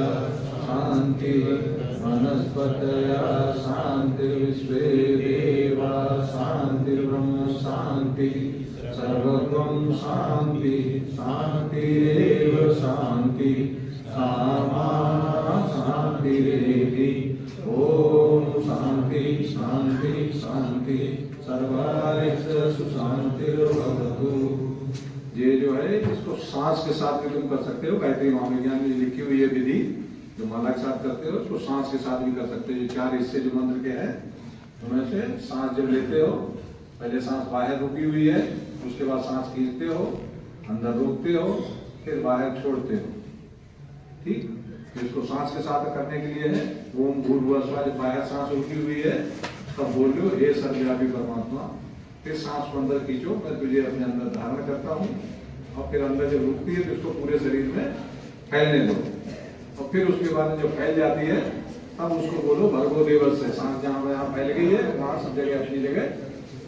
शांति वनस्पतय शांति विश्वे देवा शांति ब्रह्म शांति सर्वत्वं शांति शांतिरेव शांति सामा शांतिरेति। ओम शांति शांति शांति सर्वारिष्ट शांतिर्भवतु। ये जो है इसको सांस के साथ भी तुम कर सकते हो, गायत्री महाविज्ञान में लिखी हुई है विधि, जो माला के साथ करते हो उसको सांस के साथ भी कर सकते हो। ये 4 हिस्से जो मंत्र के हैं उनमें से सांस जब लेते हो, पहले सांस बाहर रुकी हुई है, उसके बाद सांस खींचते हो, अंदर रोकते हो, फिर बाहर छोड़ते हो। ठीक, इसको सांस के साथ करने के लिए है ओम भूर्भुवः स्वः। जब बाहर सांस रुकी हुई है तब बोल लो हे सर्वव्यापी परमात्मा, फिर सांस को अंदर खींचो, मैं तुझे अपने अंदर धारण करता हूँ, और फिर अंदर जब रुकती है तो इसको पूरे शरीर में फैलने दो, और फिर उसके बाद जब फैल जाती है तब उसको बोलो भर्गो देवस्य। सांस जहाँ यहाँ फैल गई है वहां सब जगह अपनी जगह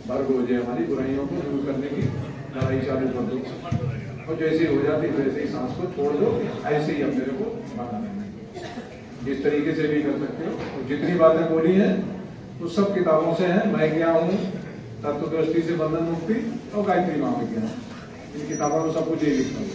भर्गो जय, हमारी बुराइयों को दूर करने की लड़ाई चालू कर दो, और जैसे हो जाती है वैसे ही सांस को छोड़ दो, ऐसे ही अब मेरे को बना देना। इस तरीके से भी कर सकते हो। और जितनी बातें बोली हैं वो सब किताबों से हैं। मैं क्या हूँ, तत्व दृष्टि से बंधन मुक्ति और गायत्री महाविज्ञान, इन किताबों में सब कुछ यही लिखा है।